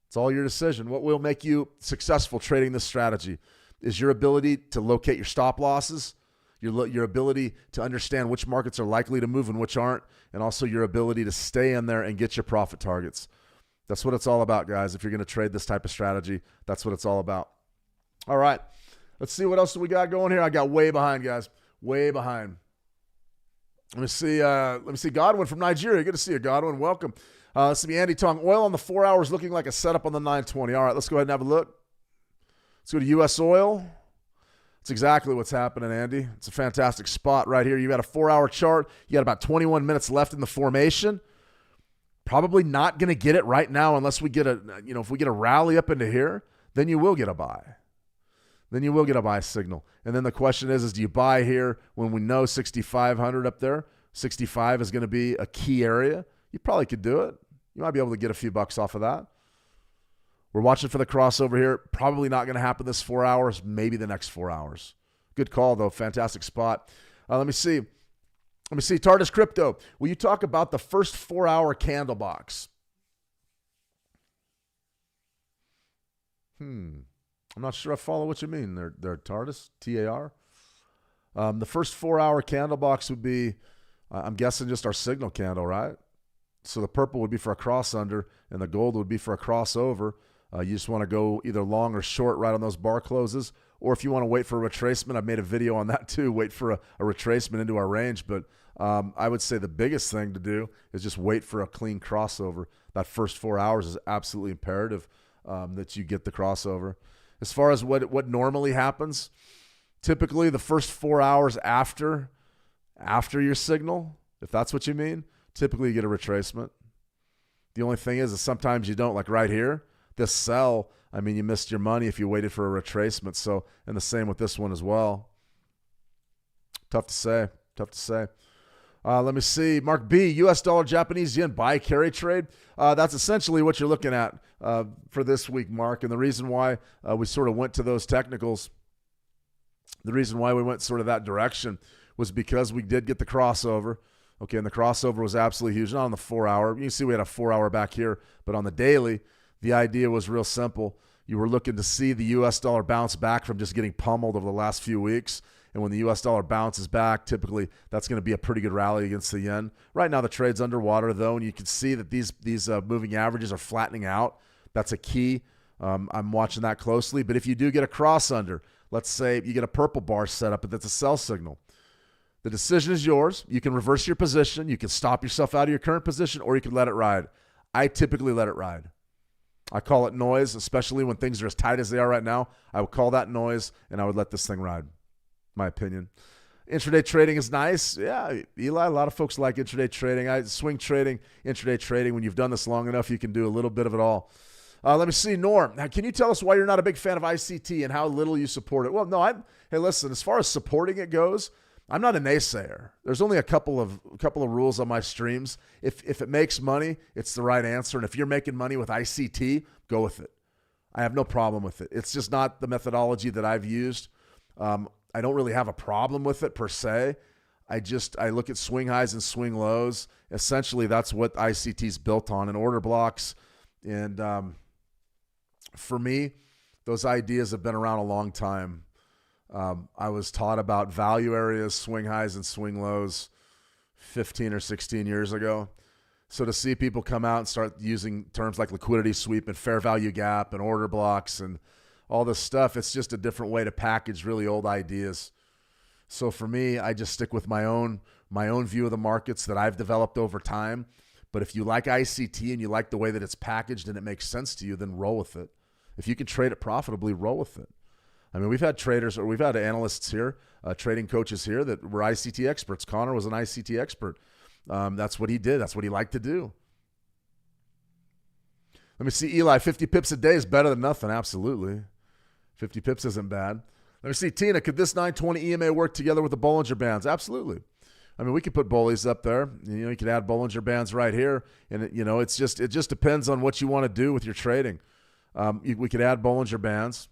It's all your decision. What will make you successful trading this strategy is your ability to locate your stop losses, your ability to understand which markets are likely to move and which aren't, and also your ability to stay in there and get your profit targets. That's what it's all about, guys. If you're going to trade this type of strategy, that's what it's all about. All right. Let's see what else do we got going here. I got way behind, guys. Way behind. Let me see Godwin from Nigeria. Good to see you, Godwin. Welcome. Let's see Andy Tong. Oil on the 4 hours looking like a setup on the 920. All right, let's go ahead and have a look. Let's go to U.S. oil. That's exactly what's happening, Andy. It's a fantastic spot right here. You got a 4-hour chart. You got about 21 minutes left in the formation. Probably not going to get it right now unless we get if we get a rally up into here, then you will get a buy. Then you will get a buy signal. And then the question is do you buy here when we know 6,500 up there? 65 is going to be a key area. You probably could do it. You might be able to get a few bucks off of that. We're watching for the crossover here. Probably not going to happen this 4 hours, maybe the next 4 hours. Good call, though. Fantastic spot. Let me see. Tardis Crypto, will you talk about the first 4-hour candle box? I'm not sure I follow what you mean there, Tardis, T-A-R. The first 4-hour candle box would be, I'm guessing, just our signal candle, right? So the purple would be for a cross under, and the gold would be for a crossover. You just want to go either long or short right on those bar closes. Or if you want to wait for a retracement, I've made a video on that too, wait for a retracement into our range. But I would say the biggest thing to do is just wait for a clean crossover. That first 4 hours is absolutely imperative that you get the crossover. As far as what normally happens, typically the first 4 hours after your signal, if that's what you mean, typically you get a retracement. The only thing is sometimes you don't, like right here. This sell, you missed your money if you waited for a retracement. So, and the same with this one as well. Tough to say. Let me see. Mark B, U.S. dollar, Japanese yen, buy carry trade. That's essentially what you're looking at for this week, Mark. And the reason why we sort of went to those technicals, the reason why we went sort of that direction was because we did get the crossover. Okay, and the crossover was absolutely huge. Not on the 4 hour. You can see we had a 4 hour back here, but on the daily, the idea was real simple. You were looking to see the U.S. dollar bounce back from just getting pummeled over the last few weeks. And when the U.S. dollar bounces back, typically that's going to be a pretty good rally against the yen. Right now, the trade's underwater, though, and you can see that these moving averages are flattening out. That's a key. I'm watching that closely. But if you do get a cross under, let's say you get a purple bar set up, but that's a sell signal. The decision is yours. You can reverse your position. You can stop yourself out of your current position, or you can let it ride. I typically let it ride. I call it noise, especially when things are as tight as they are right now. I would call that noise, and I would let this thing ride, my opinion. Intraday trading is nice. Yeah, Eli, a lot of folks like intraday trading. Swing trading, intraday trading. When you've done this long enough, you can do a little bit of it all. Let me see, Norm. Now, can you tell us why you're not a big fan of ICT and how little you support it? Well, no, hey, listen, as far as supporting it goes, I'm not a naysayer. There's only a couple of rules on my streams. If it makes money, it's the right answer. And if you're making money with ICT, go with it. I have no problem with it. It's just not the methodology that I've used. I don't really have a problem with it per se. I look at swing highs and swing lows. Essentially, that's what ICT is built on, and order blocks. And for me, those ideas have been around a long time. I was taught about value areas, swing highs and swing lows 15 or 16 years ago. So to see people come out and start using terms like liquidity sweep and fair value gap and order blocks and all this stuff, it's just a different way to package really old ideas. So for me, I just stick with my own view of the markets that I've developed over time. But if you like ICT and you like the way that it's packaged and it makes sense to you, then roll with it. If you can trade it profitably, roll with it. I mean, we've had traders, or we've had analysts here, trading coaches here that were ICT experts. Connor was an ICT expert. That's what he did. That's what he liked to do. Let me see, Eli, 50 pips a day is better than nothing. Absolutely. 50 pips isn't bad. Let me see, Tina, could this 920 EMA work together with the Bollinger Bands? Absolutely. I mean, we could put Bollies up there. You could add Bollinger Bands right here. And, it just depends on what you want to do with your trading. We could add Bollinger Bands.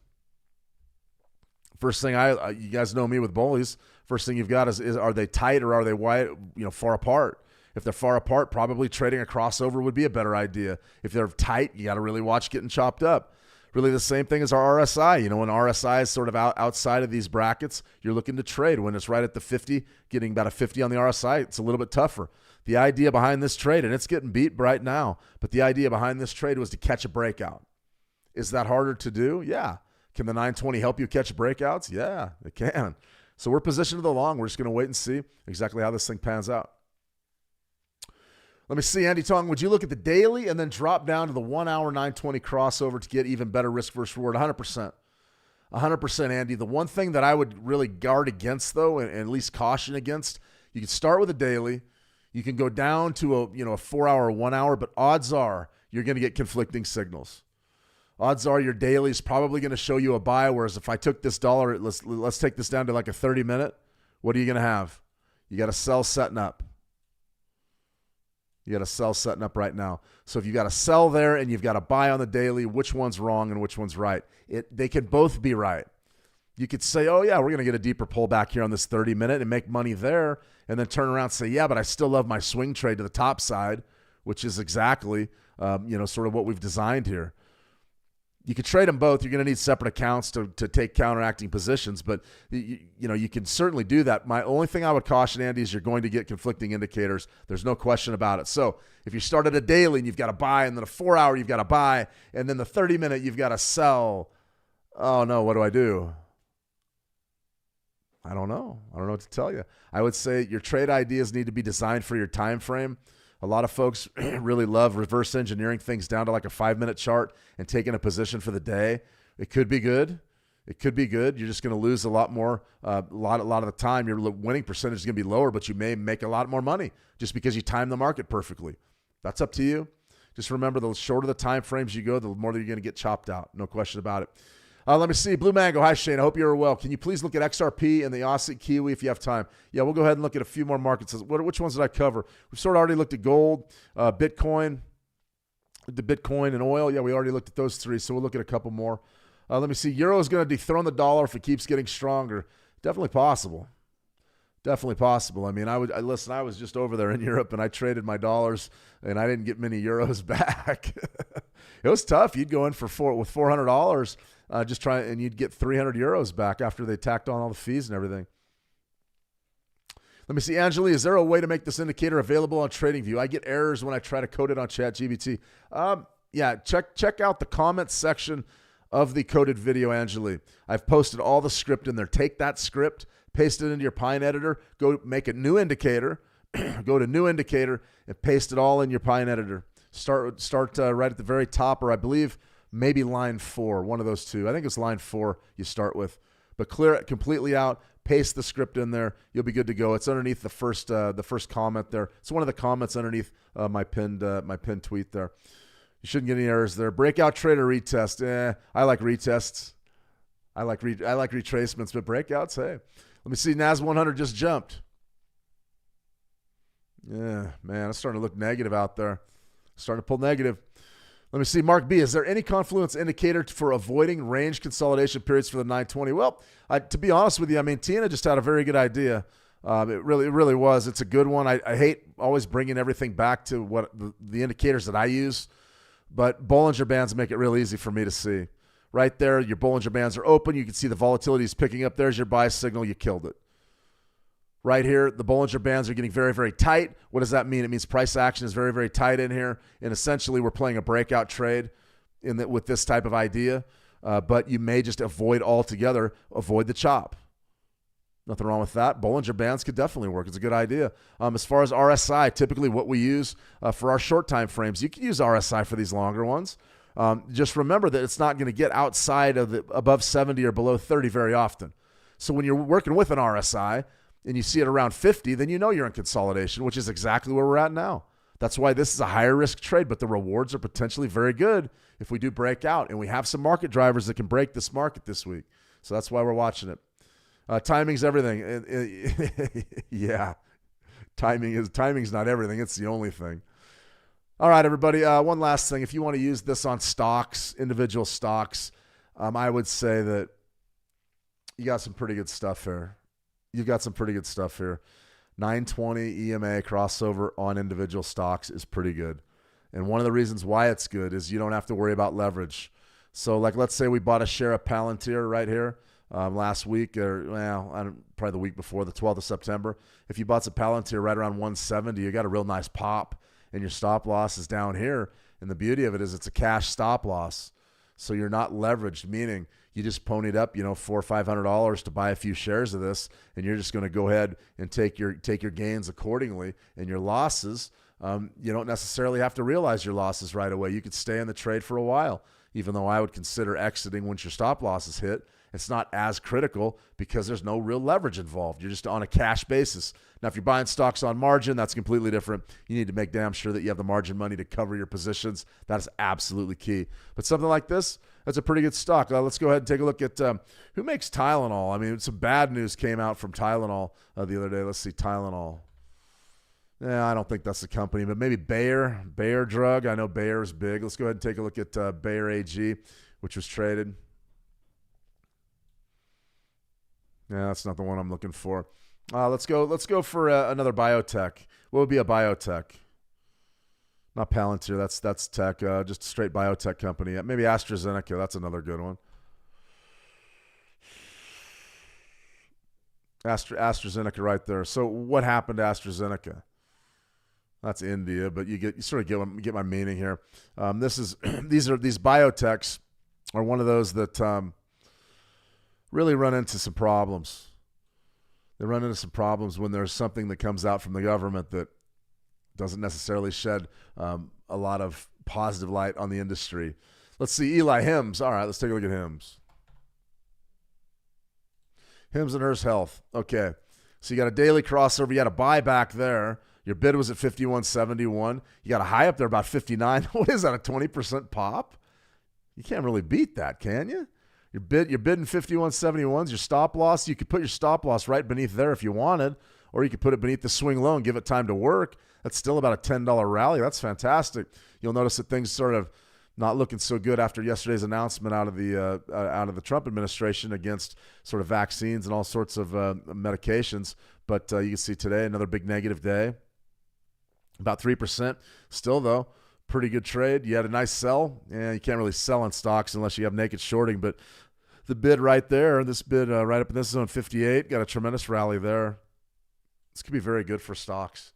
First thing you guys know me with Bollies. First thing you've got is are they tight or are they wide, far apart? If they're far apart, probably trading a crossover would be a better idea. If they're tight, you got to really watch getting chopped up. Really the same thing as our RSI. When RSI is sort of outside of these brackets, you're looking to trade. When it's right at the 50, getting about a 50 on the RSI, it's a little bit tougher. The idea behind this trade, and it's getting beat right now, but the idea behind this trade was to catch a breakout. Is that harder to do? Yeah. Can the 920 help you catch breakouts? Yeah, it can. So we're positioned to the long. We're just going to wait and see exactly how this thing pans out. Let me see, Andy Tong, would you look at the daily and then drop down to the 1 hour 920 crossover to get even better risk versus reward? 100%. 100%, Andy. The one thing that I would really guard against, though, and at least caution against, you can start with a daily. You can go down to a 4 hour, 1 hour, but odds are you're going to get conflicting signals. Odds are your daily is probably going to show you a buy, whereas if I took this dollar, let's take this down to like a 30-minute, what are you going to have? You got a sell setting up. You got a sell setting up right now. So if you got a sell there and you've got a buy on the daily, which one's wrong and which one's right? They could both be right. You could say, oh, yeah, we're going to get a deeper pullback here on this 30-minute and make money there, and then turn around and say, yeah, but I still love my swing trade to the top side, which is exactly sort of what we've designed here. You could trade them both. You're going to need separate accounts to take counteracting positions, but you can certainly do that. My only thing I would caution, Andy, is you're going to get conflicting indicators. There's no question about it. So if you start at a daily and you've got to buy, and then a 4 hour you've got to buy, and then the 30-minute you've got to sell, oh no, what do I do? I don't know. I don't know what to tell you. I would say your trade ideas need to be designed for your time frame. A lot of folks really love reverse engineering things down to like a 5-minute chart and taking a position for the day. It could be good. It could be good. You're just going to lose a lot more. A lot of the time, your winning percentage is going to be lower, but you may make a lot more money just because you time the market perfectly. That's up to you. Just remember, the shorter the time frames you go, the more that you're going to get chopped out. No question about it. Let me see. Blue Mango. Hi, Shane. I hope you're well. Can you please look at XRP and the Aussie Kiwi if you have time? Yeah, we'll go ahead and look at a few more markets. Which ones did I cover? We've sort of already looked at gold, Bitcoin, the Bitcoin and oil. Yeah, we already looked at those three, so we'll look at a couple more. Let me see. Euro is going to dethrone the dollar if it keeps getting stronger. Definitely possible. Definitely possible. I mean, listen, I was just over there in Europe and I traded my dollars and I didn't get many euros back. It was tough. You'd go in with $400, and you'd get 300 euros back after they tacked on all the fees and everything. Let me see, Angeli, is there a way to make this indicator available on TradingView? I get errors when I try to code it on ChatGPT. Yeah, check out the comments section of the coded video, Angeli. I've posted all the script in there. Take that script, paste it into your Pine editor, go make a new indicator, go to new indicator, and paste it all in your Pine editor. Start right at the very top, or I believe maybe line 4, one of those two. I think it's line 4 you start with. But clear it completely out, paste the script in there, you'll be good to go. It's underneath the first comment there. It's one of the comments underneath my pinned tweet there. You shouldn't get any errors there. Breakout trade or retest? I like retests. I like retracements, but breakouts, hey. Let me see. NAS 100 just jumped. Yeah, man, it's starting to look negative out there. Starting to pull negative. Let me see. Mark B, is there any confluence indicator for avoiding range consolidation periods for the 920? Well, to be honest with you, I mean, Tina just had a very good idea. It really was. It's a good one. I hate always bringing everything back to what the indicators that I use, but Bollinger Bands make it real easy for me to see. Right there, your Bollinger Bands are open. You can see the volatility is picking up. There's your buy signal. You killed it. Right here, the Bollinger Bands are getting very, very tight. What does that mean? It means price action is very, very tight in here, and essentially we're playing a breakout trade with this type of idea, but you may just avoid the chop. Nothing wrong with that. Bollinger Bands could definitely work. It's a good idea. As far as RSI, typically what we use for our short time frames, you can use RSI for these longer ones. Just remember that it's not going to get outside of above 70 or below 30 very often. So when you're working with an RSI and you see it around 50, then you know you're in consolidation, which is exactly where we're at now. That's why this is a higher risk trade, but the rewards are potentially very good if we do break out. And we have some market drivers that can break this market this week. So that's why we're watching it. Timing's everything. Yeah, timing's not everything. It's the only thing. All right, everybody. One last thing. If you want to use this on stocks, individual stocks, I would say that you got some pretty good stuff here. 920 EMA crossover on individual stocks is pretty good. And one of the reasons why it's good is you don't have to worry about leverage. So like, let's say we bought a share of Palantir right here last week, or probably the week before, the 12th of September. If you bought some Palantir right around 170, you got a real nice pop, and your stop loss is down here. And the beauty of it is it's a cash stop loss. So you're not leveraged, meaning you just ponied up, $400 or $500 to buy a few shares of this, and you're just going to go ahead and take your gains accordingly. And your losses, you don't necessarily have to realize your losses right away. You could stay in the trade for a while, even though I would consider exiting once your stop losses hit. It's not as critical because there's no real leverage involved. You're just on a cash basis. Now, if you're buying stocks on margin, that's completely different. You need to make damn sure that you have the margin money to cover your positions. That is absolutely key. But something like this, that's a pretty good stock. Let's go ahead and take a look at who makes Tylenol. I mean, some bad news came out from Tylenol the other day. Let's see, Tylenol. Yeah, I don't think that's the company, but maybe Bayer Drug. I know Bayer is big. Let's go ahead and take a look at Bayer AG, which was traded. Yeah, that's not the one I'm looking for. Let's go for another biotech. What would be a biotech? Not Palantir. That's tech. Just a straight biotech company. Maybe AstraZeneca. That's another good one. AstraZeneca right there. So what happened to AstraZeneca? That's India, but you sort of get my meaning here. These biotechs are one of those that really run into some problems. They run into some problems when there's something that comes out from the government that doesn't necessarily shed a lot of positive light on the industry. Let's see, Eli Hims. All right, let's take a look at Hims. Hims and Hers Health. Okay, so you got a daily crossover. You got a buy back there. Your bid was at 51.71. You got a high up there about 59. What is that, a 20% pop? You can't really beat that, can you? You're bidding 51.71s. Your stop loss, you could put your stop loss right beneath there if you wanted, or you could put it beneath the swing low and give it time to work. That's still about a $10 rally. That's fantastic. You'll notice that things sort of not looking so good after yesterday's announcement out of the Trump administration against sort of vaccines and all sorts of medications. But you can see today another big negative day, about 3%. Still, though, pretty good trade. You had a nice sell. Yeah, you can't really sell on stocks unless you have naked shorting, but the bid right there, this bid right up in this zone 58, got a tremendous rally there. This could be very good for stocks.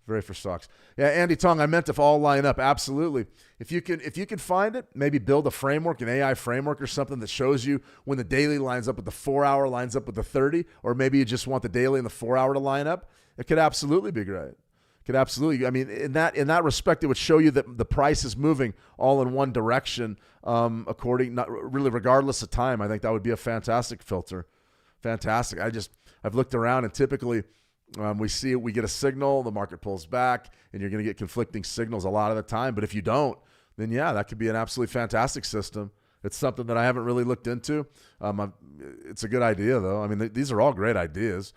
Very for stocks. Yeah, Andy Tong, I meant if all line up. Absolutely. If you can find it, maybe build a framework, an AI framework or something that shows you when the daily lines up with the 4-hour, lines up with the 30, or maybe you just want the daily and the 4-hour to line up. It could absolutely be great. Could absolutely. I mean, in that respect, it would show you that the price is moving all in one direction, not really regardless of time. I think that would be a fantastic filter. Fantastic. I've looked around and typically we get a signal, the market pulls back, and you're going to get conflicting signals a lot of the time. But if you don't, then yeah, that could be an absolutely fantastic system. It's something that I haven't really looked into. It's a good idea though. I mean, these are all great ideas.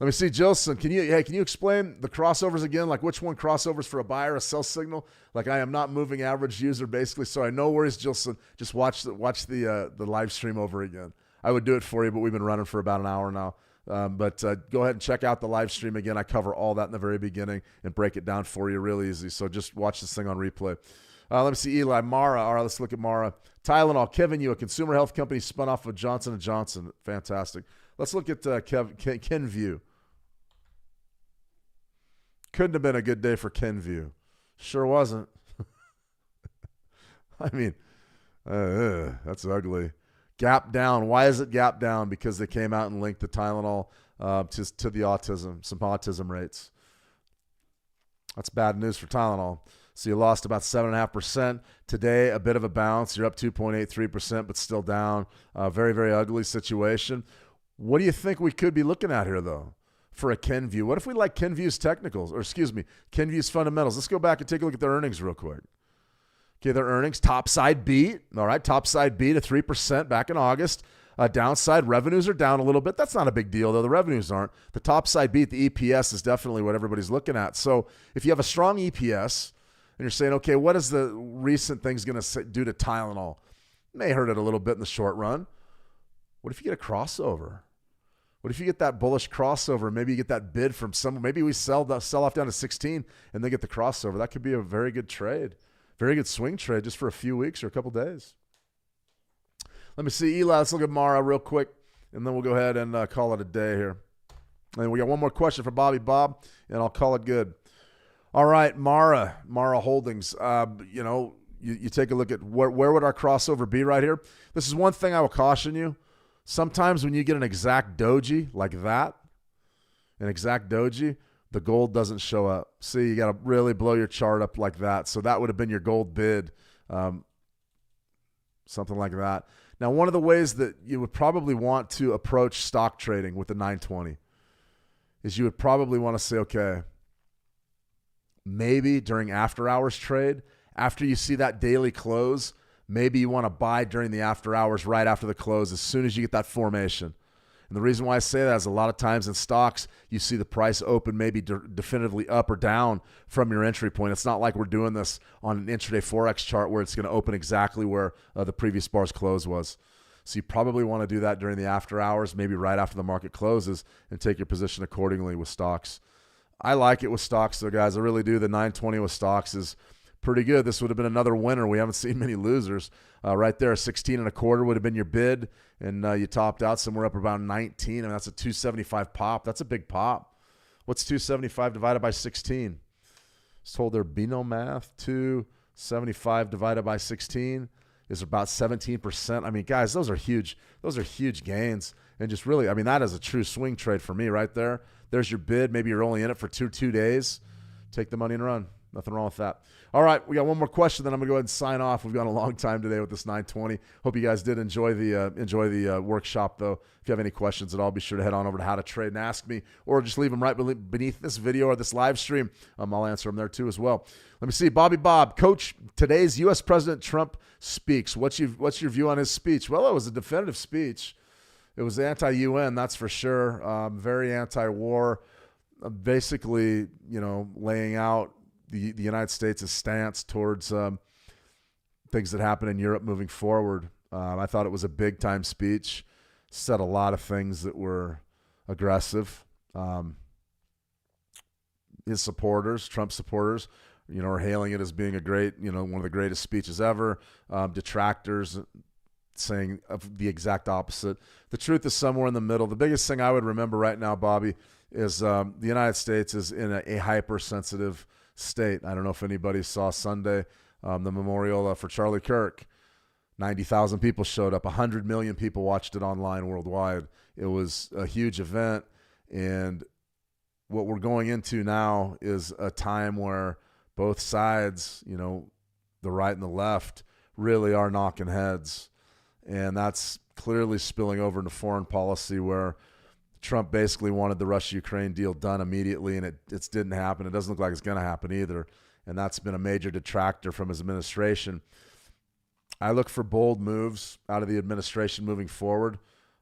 Let me see, Jilson. Can you explain the crossovers again? Like which one crossovers for a buy or a sell signal? Like I am not moving average user basically. Sorry, no worries, Jilson. Just watch the live stream over again. I would do it for you, but we've been running for about an hour now. But go ahead and check out the live stream again. I cover all that in the very beginning and break it down for you real easy. So just watch this thing on replay. Let me see, Eli. Mara. All right, let's look at Mara. Tylenol. Kevin, you a consumer health company spun off of Johnson & Johnson. Fantastic. Let's look at Kenvue. Couldn't have been a good day for Kenvue. Sure wasn't. I mean, that's ugly. Gap down. Why is it gap down? Because they came out and linked the Tylenol to the some autism rates. That's bad news for Tylenol. So you lost about 7.5%. Today, a bit of a bounce. You're up 2.83%, but still down. Very, very ugly situation. What do you think we could be looking at here, though, for a Kenvue? What if we like Kenvue's technicals, or excuse me, Kenvue's fundamentals? Let's go back and take a look at their earnings real quick. Okay, their earnings, topside beat. All right, topside beat at 3% back in August. Downside revenues are down a little bit. That's not a big deal, though. The revenues aren't. The topside beat, the EPS, is definitely what everybody's looking at. So if you have a strong EPS and you're saying, okay, what is the recent things going to do to Tylenol? May hurt it a little bit in the short run. What if you get a crossover? What if you get that bullish crossover? Maybe you get that bid from someone. Maybe we sell off down to 16 and they get the crossover. That could be a very good trade. Very good swing trade just for a few weeks or a couple days. Let me see, Eli. Let's look at Mara real quick, and then we'll go ahead and call it a day here. And we got one more question for Bobby Bob, and I'll call it good. All right, Mara Holdings. You take a look at where would our crossover be right here. This is one thing I will caution you. Sometimes when you get an exact doji like that, the gold doesn't show up. See, you got to really blow your chart up like that. So that would have been your gold bid, something like that. Now, one of the ways that you would probably want to approach stock trading with the 920 is you would probably want to say, okay, maybe during after hours trade, after you see that daily close, maybe you want to buy during the after hours right after the close as soon as you get that formation. And the reason why I say that is a lot of times in stocks, you see the price open maybe definitively up or down from your entry point. It's not like we're doing this on an intraday Forex chart where it's going to open exactly where the previous bar's close was. So you probably want to do that during the after hours, maybe right after the market closes, and take your position accordingly with stocks. I like it with stocks, though, guys. I really do. The 920 with stocks is pretty good. This would have been another winner. We haven't seen many losers. Right there, 16.25 would have been your bid, and you topped out somewhere up around 19, and that's a 275 pop. That's a big pop. What's 275 divided by 16? Just told there be no math. 275 divided by 16 is about 17%. I mean, guys, those are huge. Those are huge gains, and just really, I mean, that is a true swing trade for me right there. There's your bid. Maybe you're only in it for two days. Take the money and run. Nothing wrong with that. All right, we got one more question, then I'm going to go ahead and sign off. We've gone a long time today with this 920. Hope you guys did enjoy the workshop, though. If you have any questions at all, be sure to head on over to How to Trade and ask me, or just leave them right beneath this video or this live stream. I'll answer them there, too, as well. Let me see. Bobby Bob, Coach, today's U.S. President Trump speaks. What's your view on his speech? Well, it was a definitive speech. It was anti-UN, that's for sure. Very anti-war. Basically, laying out the United States' stance towards things that happen in Europe moving forward. I thought it was a big-time speech. Said a lot of things that were aggressive. His supporters, Trump supporters, are hailing it as being a great, one of the greatest speeches ever. Detractors saying the exact opposite. The truth is somewhere in the middle. The biggest thing I would remember right now, Bobby, is the United States is in a hypersensitive state. I don't know if anybody saw Sunday, the memorial for Charlie Kirk. 90,000 people showed up. 100 million people watched it online worldwide. It was a huge event, and what we're going into now is a time where both sides, the right and the left, really are knocking heads. And that's clearly spilling over into foreign policy, where Trump basically wanted the Russia-Ukraine deal done immediately, and it didn't happen. It doesn't look like it's going to happen either. And that's been a major detractor from his administration. I look for bold moves out of the administration moving forward.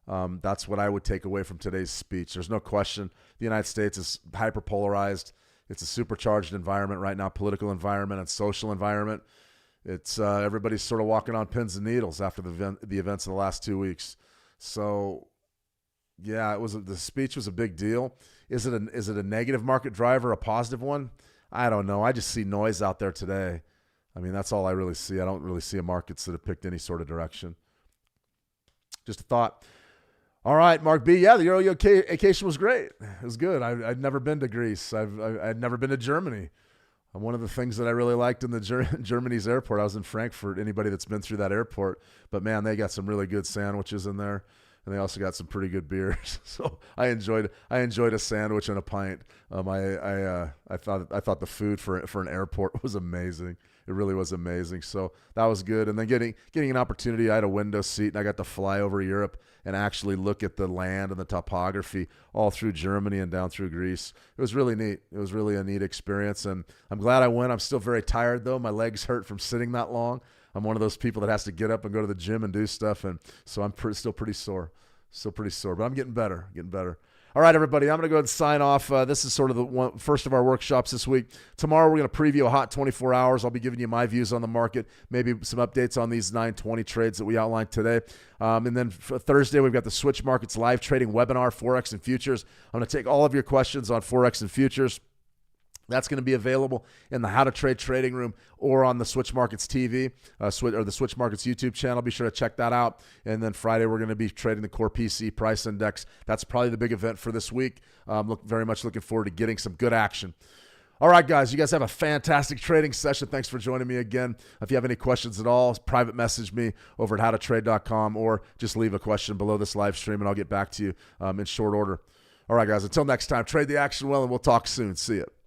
That's what I would take away from today's speech. There's no question the United States is hyperpolarized. It's a supercharged environment right now, political environment and social environment. It's everybody's sort of walking on pins and needles after the events of the last 2 weeks. So, yeah, the speech was a big deal. Is it a negative market driver, a positive one? I don't know. I just see noise out there today. I mean, that's all I really see. I don't really see a markets that have picked any sort of direction. Just a thought. All right, Mark B. Yeah, the Euro vacation was great. It was good. I'd never been to Greece. I'd never been to Germany. One of the things that I really liked in the Germany's airport, I was in Frankfurt. Anybody that's been through that airport, but man, they got some really good sandwiches in there, and they also got some pretty good beers. So I enjoyed a sandwich and a pint. I thought the food for an airport was amazing. It really was amazing. So that was good. And then getting an opportunity, I had a window seat, and I got to fly over Europe and actually look at the land and the topography all through Germany and down through Greece. It was really neat. It was really a neat experience, and I'm glad I went. I'm still very tired, though. My legs hurt from sitting that long. I'm one of those people that has to get up and go to the gym and do stuff, and so I'm still pretty sore. But I'm getting better. All right, everybody, I'm going to go ahead and sign off. This is sort of the first of our workshops this week. Tomorrow, we're going to preview a hot 24 hours. I'll be giving you my views on the market, maybe some updates on these 920 trades that we outlined today. And then for Thursday, we've got the Switch Markets live trading webinar, Forex and Futures. I'm going to take all of your questions on Forex and Futures. That's going to be available in the How to Trade trading room or on the Switch Markets TV or the Switch Markets YouTube channel. Be sure to check that out. And then Friday, we're going to be trading the Core PC Price Index. That's probably the big event for this week. Very much looking forward to getting some good action. All right, guys, you guys have a fantastic trading session. Thanks for joining me again. If you have any questions at all, private message me over at howtotrade.com or just leave a question below this live stream, and I'll get back to you in short order. All right, guys, until next time, trade the action well, and we'll talk soon. See you.